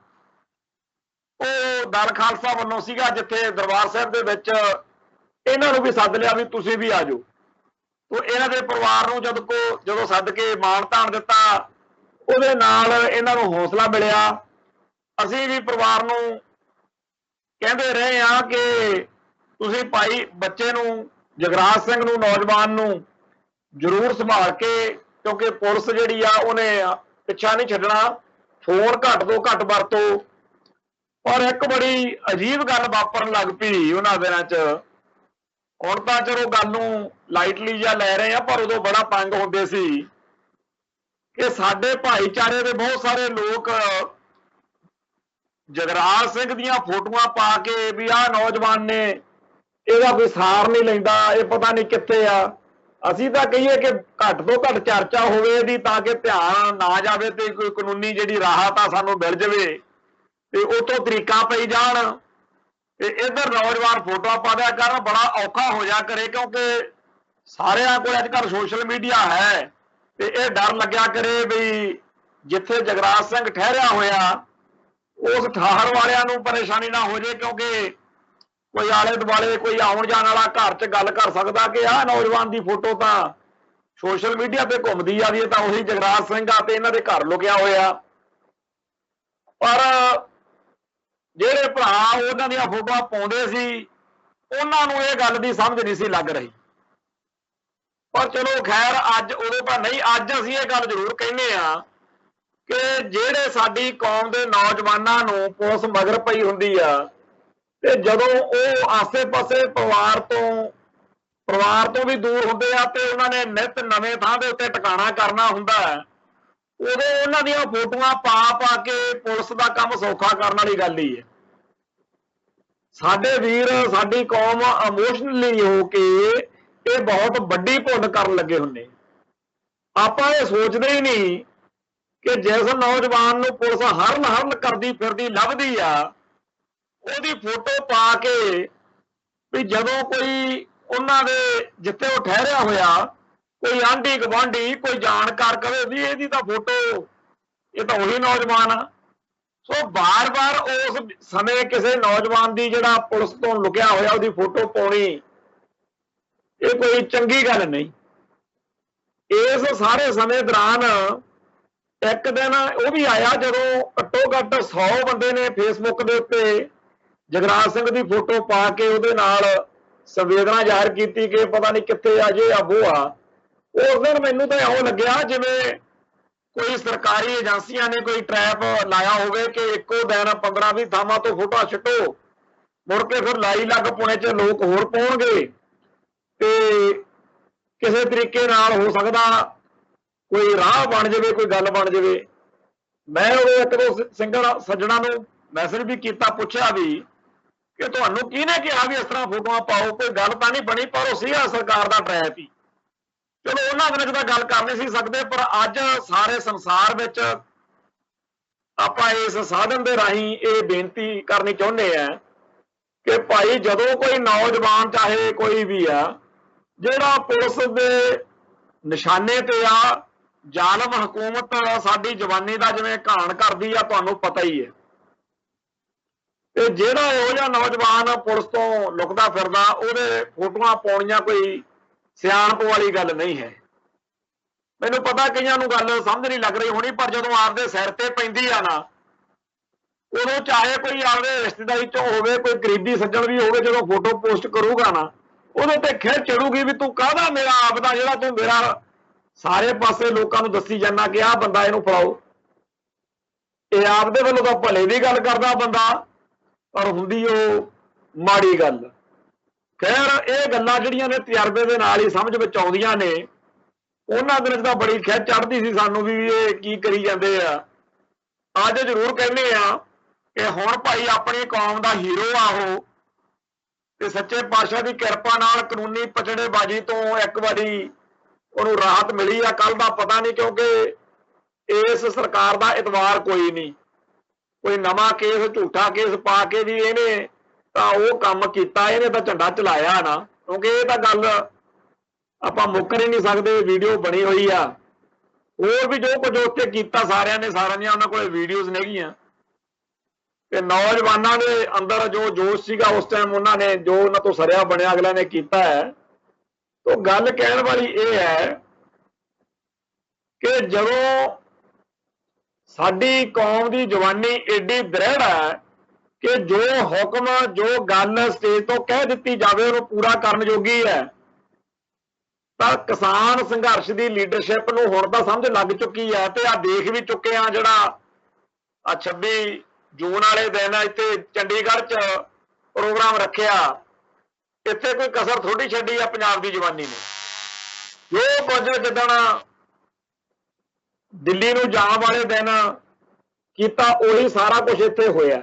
ਉਹ ਦਲ ਖਾਲਸਾ ਵੱਲੋਂ ਸੀਗਾ, ਜਿੱਥੇ ਦਰਬਾਰ ਸਾਹਿਬ ਦੇ ਵਿੱਚ ਇਹਨਾਂ ਨੂੰ ਵੀ ਸੱਦ ਲਿਆ ਵੀ ਤੁਸੀਂ ਵੀ ਆ ਜਾਓ। ਤੋ ਇਹਨਾਂ ਦੇ ਪਰਿਵਾਰ ਨੂੰ ਜਦੋਂ ਸੱਦ ਕੇ ਮਾਣ ਤਾਣ ਦਿੱਤਾ, ਉਹਦੇ ਨਾਲ ਇਹਨਾਂ ਨੂੰ ਹੌਸਲਾ ਮਿਲਿਆ। ਅਸੀਂ ਵੀ ਪਰਿਵਾਰ ਨੂੰ ਕਹਿੰਦੇ ਰਹੇ ਹਾਂ ਕਿ ਤੁਸੀਂ ਭਾਈ ਬੱਚੇ ਨੂੰ, ਜਗਰਾਜ ਸਿੰਘ ਨੂੰ, ਨੌਜਵਾਨ ਨੂੰ ਜ਼ਰੂਰ ਸੰਭਾਲ ਕੇ, ਕਿਉਂਕਿ ਪੁਲਿਸ ਜਿਹੜੀ ਆ ਉਹਨੇ ਪਿੱਛਾ ਨਹੀਂ ਛੱਡਣਾ, ਫੋਨ ਘੱਟ ਤੋਂ ਘੱਟ ਵਰਤੋ। ਪਰ ਇੱਕ ਬੜੀ ਅਜੀਬ ਗੱਲ ਵਾਪਰਨ ਲੱਗ ਪਈ ਉਹਨਾਂ ਦਿਨਾਂ 'ਚ। ਹੁਣ ਤਾਂ ਚਲੋ ਗੱਲ ਨੂੰ ਲਾਈਟਲੀ ਜਿਹਾ ਲੈ ਰਹੇ ਆ, ਪਰ ਉਦੋਂ ਬੜਾ ਤੰਗ ਹੁੰਦੇ ਸੀ ਕਿ ਸਾਡੇ ਭਾਈਚਾਰੇ ਦੇ ਬਹੁਤ ਸਾਰੇ ਲੋਕ ਜਗਰਾਜ ਸਿੰਘ ਦੀਆਂ ਫੋਟੋਆਂ ਪਾ ਕੇ ਵੀ ਆਹ ਨੌਜਵਾਨ ਨੇ, ਇਹਦਾ ਕੋਈ ਸਾਰ ਨਹੀਂ ਲੈਂਦਾ, ਇਹ ਪਤਾ ਨਹੀਂ ਕਿੱਥੇ ਆ। ਅਸੀਂ ਤਾਂ ਕਹੀਏ ਕਿ ਘੱਟ ਤੋਂ ਘੱਟ ਚਰਚਾ ਹੋਵੇ ਇਹਦੀ, ਤਾਂ ਕਿ ਧਿਆਨ ਨਾ ਜਾਵੇ ਤੇ ਕੋਈ ਕਾਨੂੰਨੀ ਜਿਹੜੀ ਰਾਹਤ ਆ ਸਾਨੂੰ ਮਿਲ ਜਾਵੇ ਤੇ ਉਹ ਤੋਂ ਤਰੀਕਾ ਪਈ ਜਾਣ। ਤੇ ਇੱਧਰ ਨੌਜਵਾਨ ਫੋਟੋਆਂ ਪਾ ਦਿਆ ਕਰਨ, ਬੜਾ ਔਖਾ ਹੋ ਜਾ ਕਰੇ, ਕਿਉਂਕਿ ਸਾਰਿਆਂ ਕੋਲ ਅੱਜ ਕੱਲ੍ਹ ਸੋਸ਼ਲ ਮੀਡੀਆ ਹੈ, ਤੇ ਇਹ ਡਰ ਲੱਗਿਆ ਕਰੇ ਵੀ ਜਿੱਥੇ ਜਗਰਾਜ ਸਿੰਘ ਠਹਿਰਿਆ ਹੋਇਆ ਉਸ ਠਾਹਰ ਵਾਲਿਆਂ ਨੂੰ ਪਰੇਸ਼ਾਨੀ ਨਾ ਹੋ ਜਾਏ, ਕਿਉਂਕਿ कोई आले दुआले कोई आउण जाण वाला घर च गल कर सकदा कि आह नौजवान की फोटो तो सोशल मीडिया ते घुमदी आ रही है, तो उही जगराज सिंह आ ते इन्हां दे घर लुकिया होया। पर ਜਿਹੜੇ ਭਰਾ ਉਹਨਾਂ ਦੀਆਂ ਫੋਟੋਆਂ ਪਾਉਂਦੇ ਸੀ ਉਹਨਾਂ ਨੂੰ ਇਹ ਗੱਲ ਦੀ ਸਮਝ ਨਹੀਂ ਸੀ ਲੱਗ ਰਹੀ। ਪਰ ਚਲੋ ਖੈਰ ਅੱਜ ਉਦੋਂ ਤਾਂ ਨਹੀਂ, ਅੱਜ ਅਸੀਂ ਇਹ ਗੱਲ ਜ਼ਰੂਰ ਕਹਿੰਦੇ ਆ ਕਿ ਜਿਹੜੇ ਸਾਡੀ ਕੌਮ ਦੇ ਨੌਜਵਾਨਾਂ ਨੂੰ ਪੁਲਿਸ ਮਗਰ ਪਈ ਹੁੰਦੀ ਆ ਤੇ ਜਦੋਂ ਉਹ ਆਸੇ-ਪਾਸੇ ਪਰਿਵਾਰ ਤੋਂ ਵੀ ਦੂਰ ਹੁੰਦੇ ਆ ਤੇ ਉਹਨਾਂ ਨੇ ਨਿਤ ਨਵੇਂ ਥਾਂ ਦੇ ਉੱਤੇ ਟਿਕਾਣਾ ਕਰਨਾ ਹੁੰਦਾ ਹੈ, ਉਦੋਂ ਉਹਨਾਂ ਦੀਆਂ ਫੋਟੋਆਂ ਪਾ ਕੇ ਪੁਲਿਸ ਦਾ ਕੰਮ ਸੌਖਾ ਕਰਨ ਵਾਲੀ ਗੱਲ ਹੀ ਹੈ। ਸਾਡੇ ਵੀਰ ਸਾਡੀ ਕੌਮ ਇਮੋਸ਼ਨਲੀ ਹੋ ਕੇ ਇਹ ਬਹੁਤ ਵੱਡੀ ਭੁੱਲ ਕਰਨ ਲੱਗੇ ਹੁੰਦੇ। ਆਪਾਂ ਇਹ ਸੋਚਦੇ ਹੀ ਨਹੀਂ ਕਿ ਜਿਸ ਨੌਜਵਾਨ ਨੂੰ ਪੁਲਿਸ ਹਰਨ ਕਰਦੀ ਫਿਰਦੀ ਲੱਭਦੀ ਆ ਉਹਦੀ ਫੋਟੋ ਪਾ ਕੇ ਵੀ ਜਦੋਂ ਕੋਈ ਉਹਨਾਂ ਦੇ ਜਿੱਥੇ ਉਹ ਠਹਿਰਿਆ ਹੋਇਆ ਕੋਈ ਆਂਢੀ ਗੁਆਂਢੀ ਕੋਈ ਜਾਣਕਾਰ ਕਵੇ ਵੀ ਇਹਦੀ ਤਾਂ ਫੋਟੋ, ਇਹ ਤਾਂ ਉਹੀ ਨੌਜਵਾਨ ਆ। ਸੋ ਬਾਰ-ਬਾਰ ਉਸ ਸਮੇਂ ਕਿਸੇ ਨੌਜਵਾਨ ਦੀ ਜਿਹੜਾ ਪੁਲਿਸ ਤੋਂ ਲੁਕਿਆ ਹੋਇਆ ਉਹਦੀ ਫੋਟੋ ਪਾਉਣੀ ਇਹ ਕੋਈ ਚੰਗੀ ਗੱਲ ਨਹੀਂ। ਇਸ ਸਾਰੇ ਸਮੇਂ ਦੌਰਾਨ ਇੱਕ ਦਿਨ ਉਹ ਵੀ ਆਇਆ ਜਦੋਂ ਘੱਟੋ ਘੱਟ 100 ਬੰਦੇ ਨੇ ਫੇਸਬੁੱਕ ਦੇ ਉੱਤੇ ਜਗਰਾਜ ਸਿੰਘ ਦੀ ਫੋਟੋ ਪਾ ਕੇ ਉਹਦੇ ਨਾਲ ਸੰਵੇਦਨਾ ਜ਼ਾਹਿਰ ਕੀਤੀ ਕਿ ਪਤਾ ਨਹੀਂ ਕਿੱਥੇ ਆ ਜੇ ਆ ਉਹ ਆ। ਉਸ ਦਿਨ ਮੈਨੂੰ ਤਾਂ ਇਉਂ ਲੱਗਿਆ ਜਿਵੇਂ ਕੋਈ ਸਰਕਾਰੀ ਏਜੰਸੀਆਂ ਨੇ ਕੋਈ ਟਰੈਪ ਲਾਇਆ ਹੋਵੇ ਕਿ ਇੱਕੋ ਦਿਨ 15-20 ਥਾਵਾਂ ਤੋਂ ਫੋਟੋਆਂ ਛੱਟੋ, ਮੁੜ ਕੇ ਫਿਰ ਲਾਈ ਲੱਗ ਪੁਣੇ 'ਚ ਲੋਕ ਹੋਰ ਪਾਉਣਗੇ ਤੇ ਕਿਸੇ ਤਰੀਕੇ ਨਾਲ ਹੋ ਸਕਦਾ ਕੋਈ ਰਾਹ ਬਣ ਜਾਵੇ, ਕੋਈ ਗੱਲ ਬਣ ਜਾਵੇ। ਮੈਂ ਉਹ ਇੱਕ ਦੋ ਸੱਜਣਾ ਨੂੰ ਮੈਸੇਜ ਵੀ ਕੀਤਾ, ਪੁੱਛਿਆ ਵੀ ਕਿ ਤੁਹਾਨੂੰ ਕਿਹਨੇ ਕਿਹਾ ਵੀ ਇਸ ਤਰ੍ਹਾਂ ਫੋਟੋਆਂ ਪਾਓ, ਕੋਈ ਗੱਲ ਤਾਂ ਨਹੀਂ ਬਣੀ, ਪਰ ਉਹ ਸੀਗਾ ਸਰਕਾਰ ਦਾ ਟਰੈਪ ਹੀ। ਚਲੋ ਉਹਨਾਂ ਦਿਨਾਂ 'ਚ ਤਾਂ ਗੱਲ ਕਰ ਨਹੀਂ ਸੀ ਸਕਦੇ, ਪਰ ਅੱਜ ਸਾਰੇ ਸੰਸਾਰ ਵਿੱਚ ਆਪਾਂ ਇਸ ਸਾਧਨ ਦੇ ਰਾਹੀਂ ਇਹ ਬੇਨਤੀ ਕਰਨੀ ਚਾਹੁੰਦੇ ਆ ਕਿ ਭਾਈ ਜਦੋਂ ਕੋਈ ਨੌਜਵਾਨ ਚਾਹੇ ਕੋਈ ਵੀ ਆ ਜਿਹੜਾ ਪੁਲਿਸ ਦੇ ਨਿਸ਼ਾਨੇ ਤੇ ਆ, ਜ਼ਾਲਮ ਹਕੂਮਤ ਸਾਡੀ ਜਵਾਨੀ ਦਾ ਜਿਵੇਂ ਘਾਣ ਕਰਦੀ ਆ ਤੁਹਾਨੂੰ ਪਤਾ ਹੀ ਹੈ, ਤੇ ਜਿਹੜਾ ਇਹੋ ਜਿਹਾ ਨੌਜਵਾਨ ਪੁਲਿਸ ਤੋਂ ਲੁਕਦਾ ਫਿਰਦਾ ਉਹਦੇ ਫੋਟੋਆਂ ਪਾਉਣੀਆਂ ਕੋਈ ਸਿਆਣਪ ਵਾਲੀ ਗੱਲ ਨਹੀਂ ਹੈ। ਮੈਨੂੰ ਪਤਾ ਕਈਆਂ ਨੂੰ ਗੱਲ ਸਮਝ ਨਹੀਂ ਲੱਗ ਰਹੀ ਹੋਣੀ, ਪਰ ਜਦੋਂ ਆਪਦੇ ਸਿਰ ਤੇ ਪੈਂਦੀ ਆ ਨਾ ਉਦੋਂ ਚਾਹੇ ਕੋਈ ਆਪਦੇ ਰਿਸ਼ਤੇਦਾਰੀ ਚੋਂ ਹੋਵੇ, ਕੋਈ ਗਰੀਬੀ ਸੱਜਣ ਵੀ ਹੋਵੇ, ਜਦੋਂ ਫੋਟੋ ਪੋਸਟ ਕਰੂਗਾ ਨਾ ਉਹਦੇ ਤੇ ਖਿੱਚ ਚੜੂਗੀ ਵੀ ਤੂੰ ਕਾਹਦਾ ਮੇਰਾ ਆਪ ਦਾ ਜਿਹੜਾ ਤੂੰ ਮੇਰਾ ਸਾਰੇ ਪਾਸੇ ਲੋਕਾਂ ਨੂੰ ਦੱਸੀ ਜਾਂਦਾ ਕਿ ਆਹ ਬੰਦਾ ਇਹਨੂੰ ਫੜਾਓ। ਇਹ ਆਪਦੇ ਵੱਲੋਂ ਤਾਂ ਭਲੇ ਦੀ ਗੱਲ ਕਰਦਾ ਬੰਦਾ, ਪਰ ਹੁੰਦੀ ਉਹ ਮਾੜੀ ਗੱਲ। ਖੈਰ ਇਹ ਗੱਲਾਂ ਜਿਹੜੀਆਂ ਨੇ ਤਜਰਬੇ ਦੇ ਨਾਲ ਹੀ ਸਮਝ ਵਿੱਚ ਆਉਂਦੀਆਂ ਨੇ। ਉਹਨਾਂ ਦਿਨਾਂ 'ਚ ਤਾਂ ਬੜੀ ਖਿੱਚ ਚੜ੍ਹਦੀ ਸੀ ਸਾਨੂੰ ਵੀ ਇਹ ਕੀ ਕਰੀ ਜਾਂਦੇ ਆ। ਅੱਜ ਜ਼ਰੂਰ ਕਹਿੰਦੇ ਆ ਕਿ ਹੁਣ ਭਾਈ ਆਪਣੀ ਕੌਮ ਦਾ ਹੀਰੋ ਆ ਉਹ, ਤੇ ਸੱਚੇ ਪਾਤਸ਼ਾਹ ਦੀ ਕਿਰਪਾ ਨਾਲ ਕਾਨੂੰਨੀ ਪਛੜੇਬਾਜ਼ੀ ਤੋਂ ਇੱਕ ਵਾਰੀ ਉਹਨੂੰ ਰਾਹਤ ਮਿਲੀ ਆ। ਕੱਲ ਦਾ ਪਤਾ ਨਹੀਂ, ਕਿਉਂਕਿ ਇਸ ਸਰਕਾਰ ਦਾ ਇਤਬਾਰ ਕੋਈ ਨਹੀਂ। ਕੋਈ ਨਵਾਂ ਕੇਸ ਝੂਠਾ ਕੇਸ ਪਾ ਕੇ ਵੀ ਇਹਨੇ ਤਾਂ ਉਹ ਕੰਮ ਕੀਤਾ, ਇਹਨੇ ਤਾਂ ਝੰਡਾ ਚਲਾਇਆ ਨਾ, ਕਿਉਂਕਿ ਇਹ ਤਾਂ ਗੱਲ ਆਪਾਂ ਮੁੱਕਰ ਹੀ ਨਹੀਂ ਸਕਦੇ। ਵੀਡੀਓ ਬਣੀ ਹੋਈ ਆ, ਹੋਰ ਵੀ ਜੋ ਕੁਝ ਉੱਥੇ ਕੀਤਾ ਸਾਰਿਆਂ ਦੀਆਂ ਉਹਨਾਂ ਕੋਲ ਵੀਡੀਓਜ਼ ਨੇਗੀਆਂ। ਤੇ ਨੌਜਵਾਨਾਂ ਦੇ ਅੰਦਰ ਜੋ ਜੋਸ਼ ਸੀਗਾ ਉਸ ਟਾਈਮ ਉਹਨਾਂ ਨੇ ਜੋ ਉਹਨਾਂ ਤੋਂ ਸਰਿਆ ਬਣਿਆ ਅਗਲਿਆਂ ਨੇ ਕੀਤਾ ਹੈ। ਤਾਂ ਗੱਲ ਕਹਿਣ ਵਾਲੀ ਇਹ ਹੈ ਕਿ ਜਦੋਂ ਸਾਡੀ ਕੌਮ ਦੀ ਜਵਾਨੀ ਏਡੀ ਦ੍ਰਿੜ ਹੈ ਕਿ ਜੋ ਹੁਕਮ ਜੋ ਗੱਲ ਸਟੇਜ ਤੋਂ ਕਹਿ ਦਿੱਤੀ ਜਾਵੇ ਉਹਨੂੰ ਪੂਰਾ ਕਰਨ ਜੋਗੀ ਹੈ, ਤਾਂ ਕਿਸਾਨ ਸੰਘਰਸ਼ ਦੀ ਲੀਡਰਸ਼ਿਪ ਨੂੰ ਹੁਣ ਤਾਂ ਸਮਝ ਲੱਗ ਚੁੱਕੀ ਹੈ। ਤੇ ਆ ਦੇਖ ਵੀ ਚੁੱਕੇ ਆ ਜਿਹੜਾ ਆ 26 ਜੂਨ ਵਾਲੇ ਦਿਨ ਇੱਥੇ ਚੰਡੀਗੜ੍ਹ 'ਚ ਪ੍ਰੋਗਰਾਮ ਰੱਖਿਆ, ਇੱਥੇ ਕੋਈ ਕਸਰ ਥੋੜੀ ਛੱਡੀ ਆ ਪੰਜਾਬ ਦੀ ਜਵਾਨੀ ਨੇ। ਜੋ ਕੁਝ ਜਿੱਦਣ ਦਿੱਲੀ ਨੂੰ ਜਾਣ ਵਾਲੇ ਦਿਨ ਕੀਤਾ ਉਹੀ ਸਾਰਾ ਕੁਝ ਇੱਥੇ ਹੋਇਆ।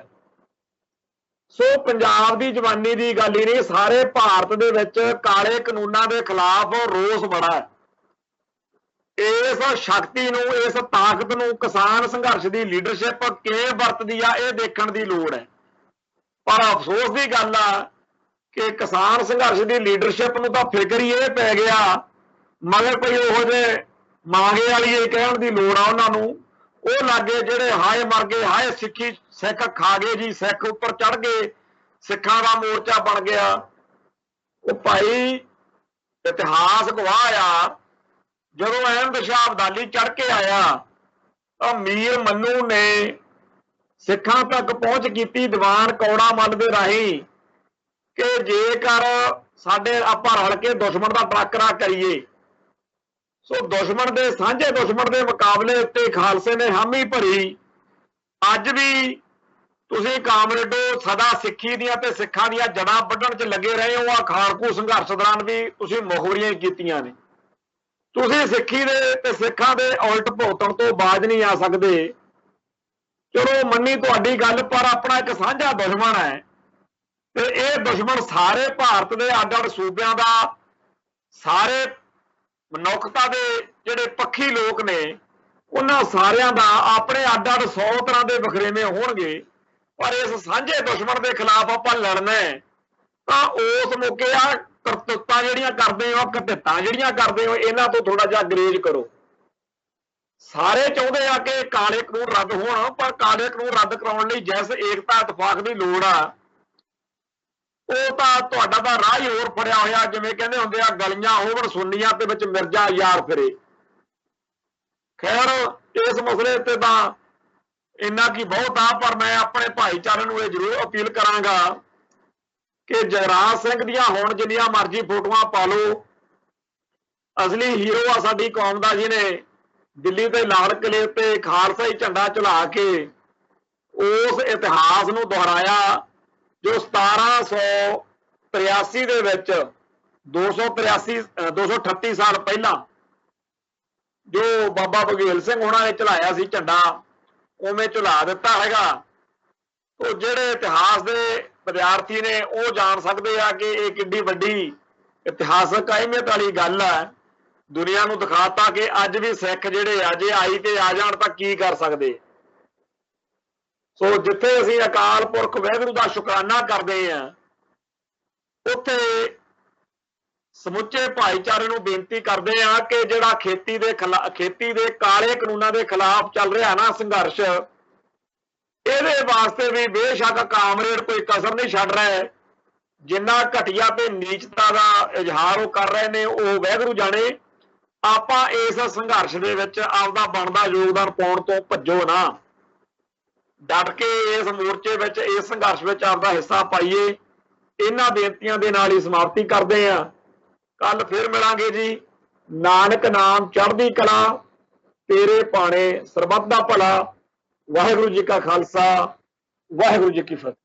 ਸੋ ਪੰਜਾਬ ਦੀ ਜਵਾਨੀ ਦੀ ਗੱਲ ਹੀ ਨਹੀਂ, ਸਾਰੇ ਭਾਰਤ ਦੇ ਵਿੱਚ ਕਾਲੇ ਕਾਨੂੰਨਾਂ ਦੇ ਖਿਲਾਫ ਰੋਸ ਬੜਾ ਹੈ। ਇਸ ਸ਼ਕਤੀ ਨੂੰ, ਇਸ ਤਾਕਤ ਨੂੰ ਕਿਸਾਨ ਸੰਘਰਸ਼ ਦੀ ਲੀਡਰਸ਼ਿਪ ਕਿਵੇਂ ਵਰਤਦੀ ਆ ਇਹ ਦੇਖਣ ਦੀ ਲੋੜ ਹੈ। ਪਰ ਅਫਸੋਸ ਦੀ ਗੱਲ ਆ ਕਿ ਕਿਸਾਨ ਸੰਘਰਸ਼ ਦੀ ਲੀਡਰਸ਼ਿਪ ਨੂੰ ਤਾਂ ਫਿਕਰ ਹੀ ਇਹ ਪੈ ਗਿਆ, ਮਗਰ ਕੋਈ ਉਹੋ ਜਿਹੇ ਮਾਂਗੇ ਵਾਲੀ ਇਹ ਕਹਿਣ ਦੀ ਲੋੜ ਆ ਉਹਨਾਂ ਨੂੰ, ਉਹ ਲਾਗੇ ਜਿਹੜੇ ਹਾਏ ਮਰ ਗਏ, ਹਾਏ ਸਿੱਖੀ ਸਿੱਖ ਖਾ ਗਏ ਜੀ, ਸਿੱਖ ਉੱਪਰ ਚੜ ਗਏ, सिखां दा मोर्चा बन गया। वो भाई इतिहास गवाह आ, जदों अहमद शाह अब्दाली चढ़ के आया तो मीर मन्नू ने सिखां तक पहुंच की दीवान कौड़ा मल दे राही कि जेकर साडे आपां रल के दुश्मन का टाकरा करिए। सो दुश्मन के साझे दुश्मन के मुकाबले उत्ते खालसे ने हामी भरी। अज भी तुसीं कामरेडो सदा सिੱਖੀ ਦੀਆਂ ਤੇ ਸਿੱਖਾਂ ਦੀਆਂ ਜੜਾਂ ਵੱਢਣ 'ਚ ਲੱਗੇ ਰਹੇ ਹੋ। ਖਾੜਕੂ ਸੰਘਰਸ਼ ਦੌਰਾਨ ਵੀ ਤੁਸੀਂ ਮੁਖਬਰੀਆਂ ਕੀਤੀਆਂ ਨੇ। ਤੁਸੀਂ ਸਿੱਖੀ ਦੇ ਤੇ ਸਿੱਖਾਂ ਦੇ ਉਲਟ ਭੁਗਤਣ ਤੋਂ ਬਾਜ ਨਹੀਂ ਆ ਸਕਦੇ। ਚਲੋ ਮੰਨੀ ਤੁਹਾਡੀ ਗੱਲ, ਪਰ ਆਪਣਾ ਇੱਕ ਸਾਂਝਾ ਦੁਸ਼ਮਣ ਹੈ ਤੇ ਇਹ ਦੁਸ਼ਮਣ ਸਾਰੇ ਭਾਰਤ ਦੇ ਅੱਡ-ਅੱਡ ਸੂਬਿਆਂ ਦਾ, ਸਾਰੇ ਮਨੁੱਖਤਾ ਦੇ ਜਿਹੜੇ ਪੱਖੀ ਲੋਕ ਨੇ ਉਹਨਾਂ ਸਾਰਿਆਂ ਦਾ ਆਪਣੇ ਅੱਡ-ਅੱਡ 100 ਤਰ੍ਹਾਂ ਦੇ ਵਖਰੇਵੇਂ ਹੋਣਗੇ, पर इस साझे दुश्मन के खिलाफ आप लड़ना है तो उस मौके आ करतूतां जिहड़ियां करदे हो, घटितां जिहड़ियां करदे हो, इन्हां तो थोड़ा जिहा गुरेज करो। सारे चाहुंदे आ कि काले कानून रद्द होण, पर काले कानून रद्द कराउण लई जिस एकता इतफाक की लोड़ आ ਉਹ ਤਾਂ ਤੁਹਾਡਾ ਤਾਂ ਰਾਹ ਹੀ ਹੋਰ ਫੜਿਆ ਹੋਇਆ। ਜਿਵੇਂ ਕਹਿੰਦੇ ਹੁੰਦੇ ਆ ਗਲੀਆਂ ਹੋਵਣ ਸੁੰਨੀਆਂ ਤੇ ਵਿੱਚ ਮਿਰਜ਼ਾ ਯਾਰ ਫਿਰੇ। ਖੈਰ ਇਸ ਮਸਲੇ ਤੇ ਤਾਂ इन्ना की बहुत आ, पर मैं अपने भाईचारे नूं जरूर अपील करांगा कि जगराज सिंह दियां हुण जिन्नियां मर्जी फोटोआं पा लो, असली हीरो आ साडी कौम दा जिन्हें दिल्ली के लाल किले ते खालसाई झंडा झुला के उस इतिहास नूं दोहराया जो 1783 दे विच 238 साल पहला जो बाबा बघेल सिंह होना ने झुलाया सी झंडा, उवें झुला दिता हैगा। तो जिहड़े इतिहास के विद्यार्थी ने वो जान सकते हैं कि ये किड्डी वड्डी इतिहासक अहमियत वाली गल है। दुनिया नूं दिखाता कि अज भी सिख जिहड़े अजे आई ते आ जाण तां की कर सकते। सो जिथे असीं अकाल पुरख वाहिगुरू दा शुकराना करते हैं, उत्थे समुचे भाईचारे नूं बेनती करते हैं कि जिहड़ा खेती दे काले कानूनां दे खिलाफ चल रहा ना संघर्ष, इहदे वास्ते भी बेशक कामरेड कोई कसर नहीं छड्ड रहा है। जिन्ना घटिया ते नीचता का इजहार वो कर रहे हैं वो वाहिगुरू जाने। आपां इस संघर्ष दे विच आपदा बनदा योगदान पाउण तो भज्जो ना, डट के इस मोर्चे विच इस संघर्ष विच आपदा हिस्सा पाइए। इन्हां बेनतियां दे नाल ही समाप्ति करते हैं। कल फिर मिलांगे जी। नानक नाम चढ़दी कला, तेरे पाने सरबत दा भला। वाहिगुरू जी का खालसा, वाहिगुरू जी की फतेह।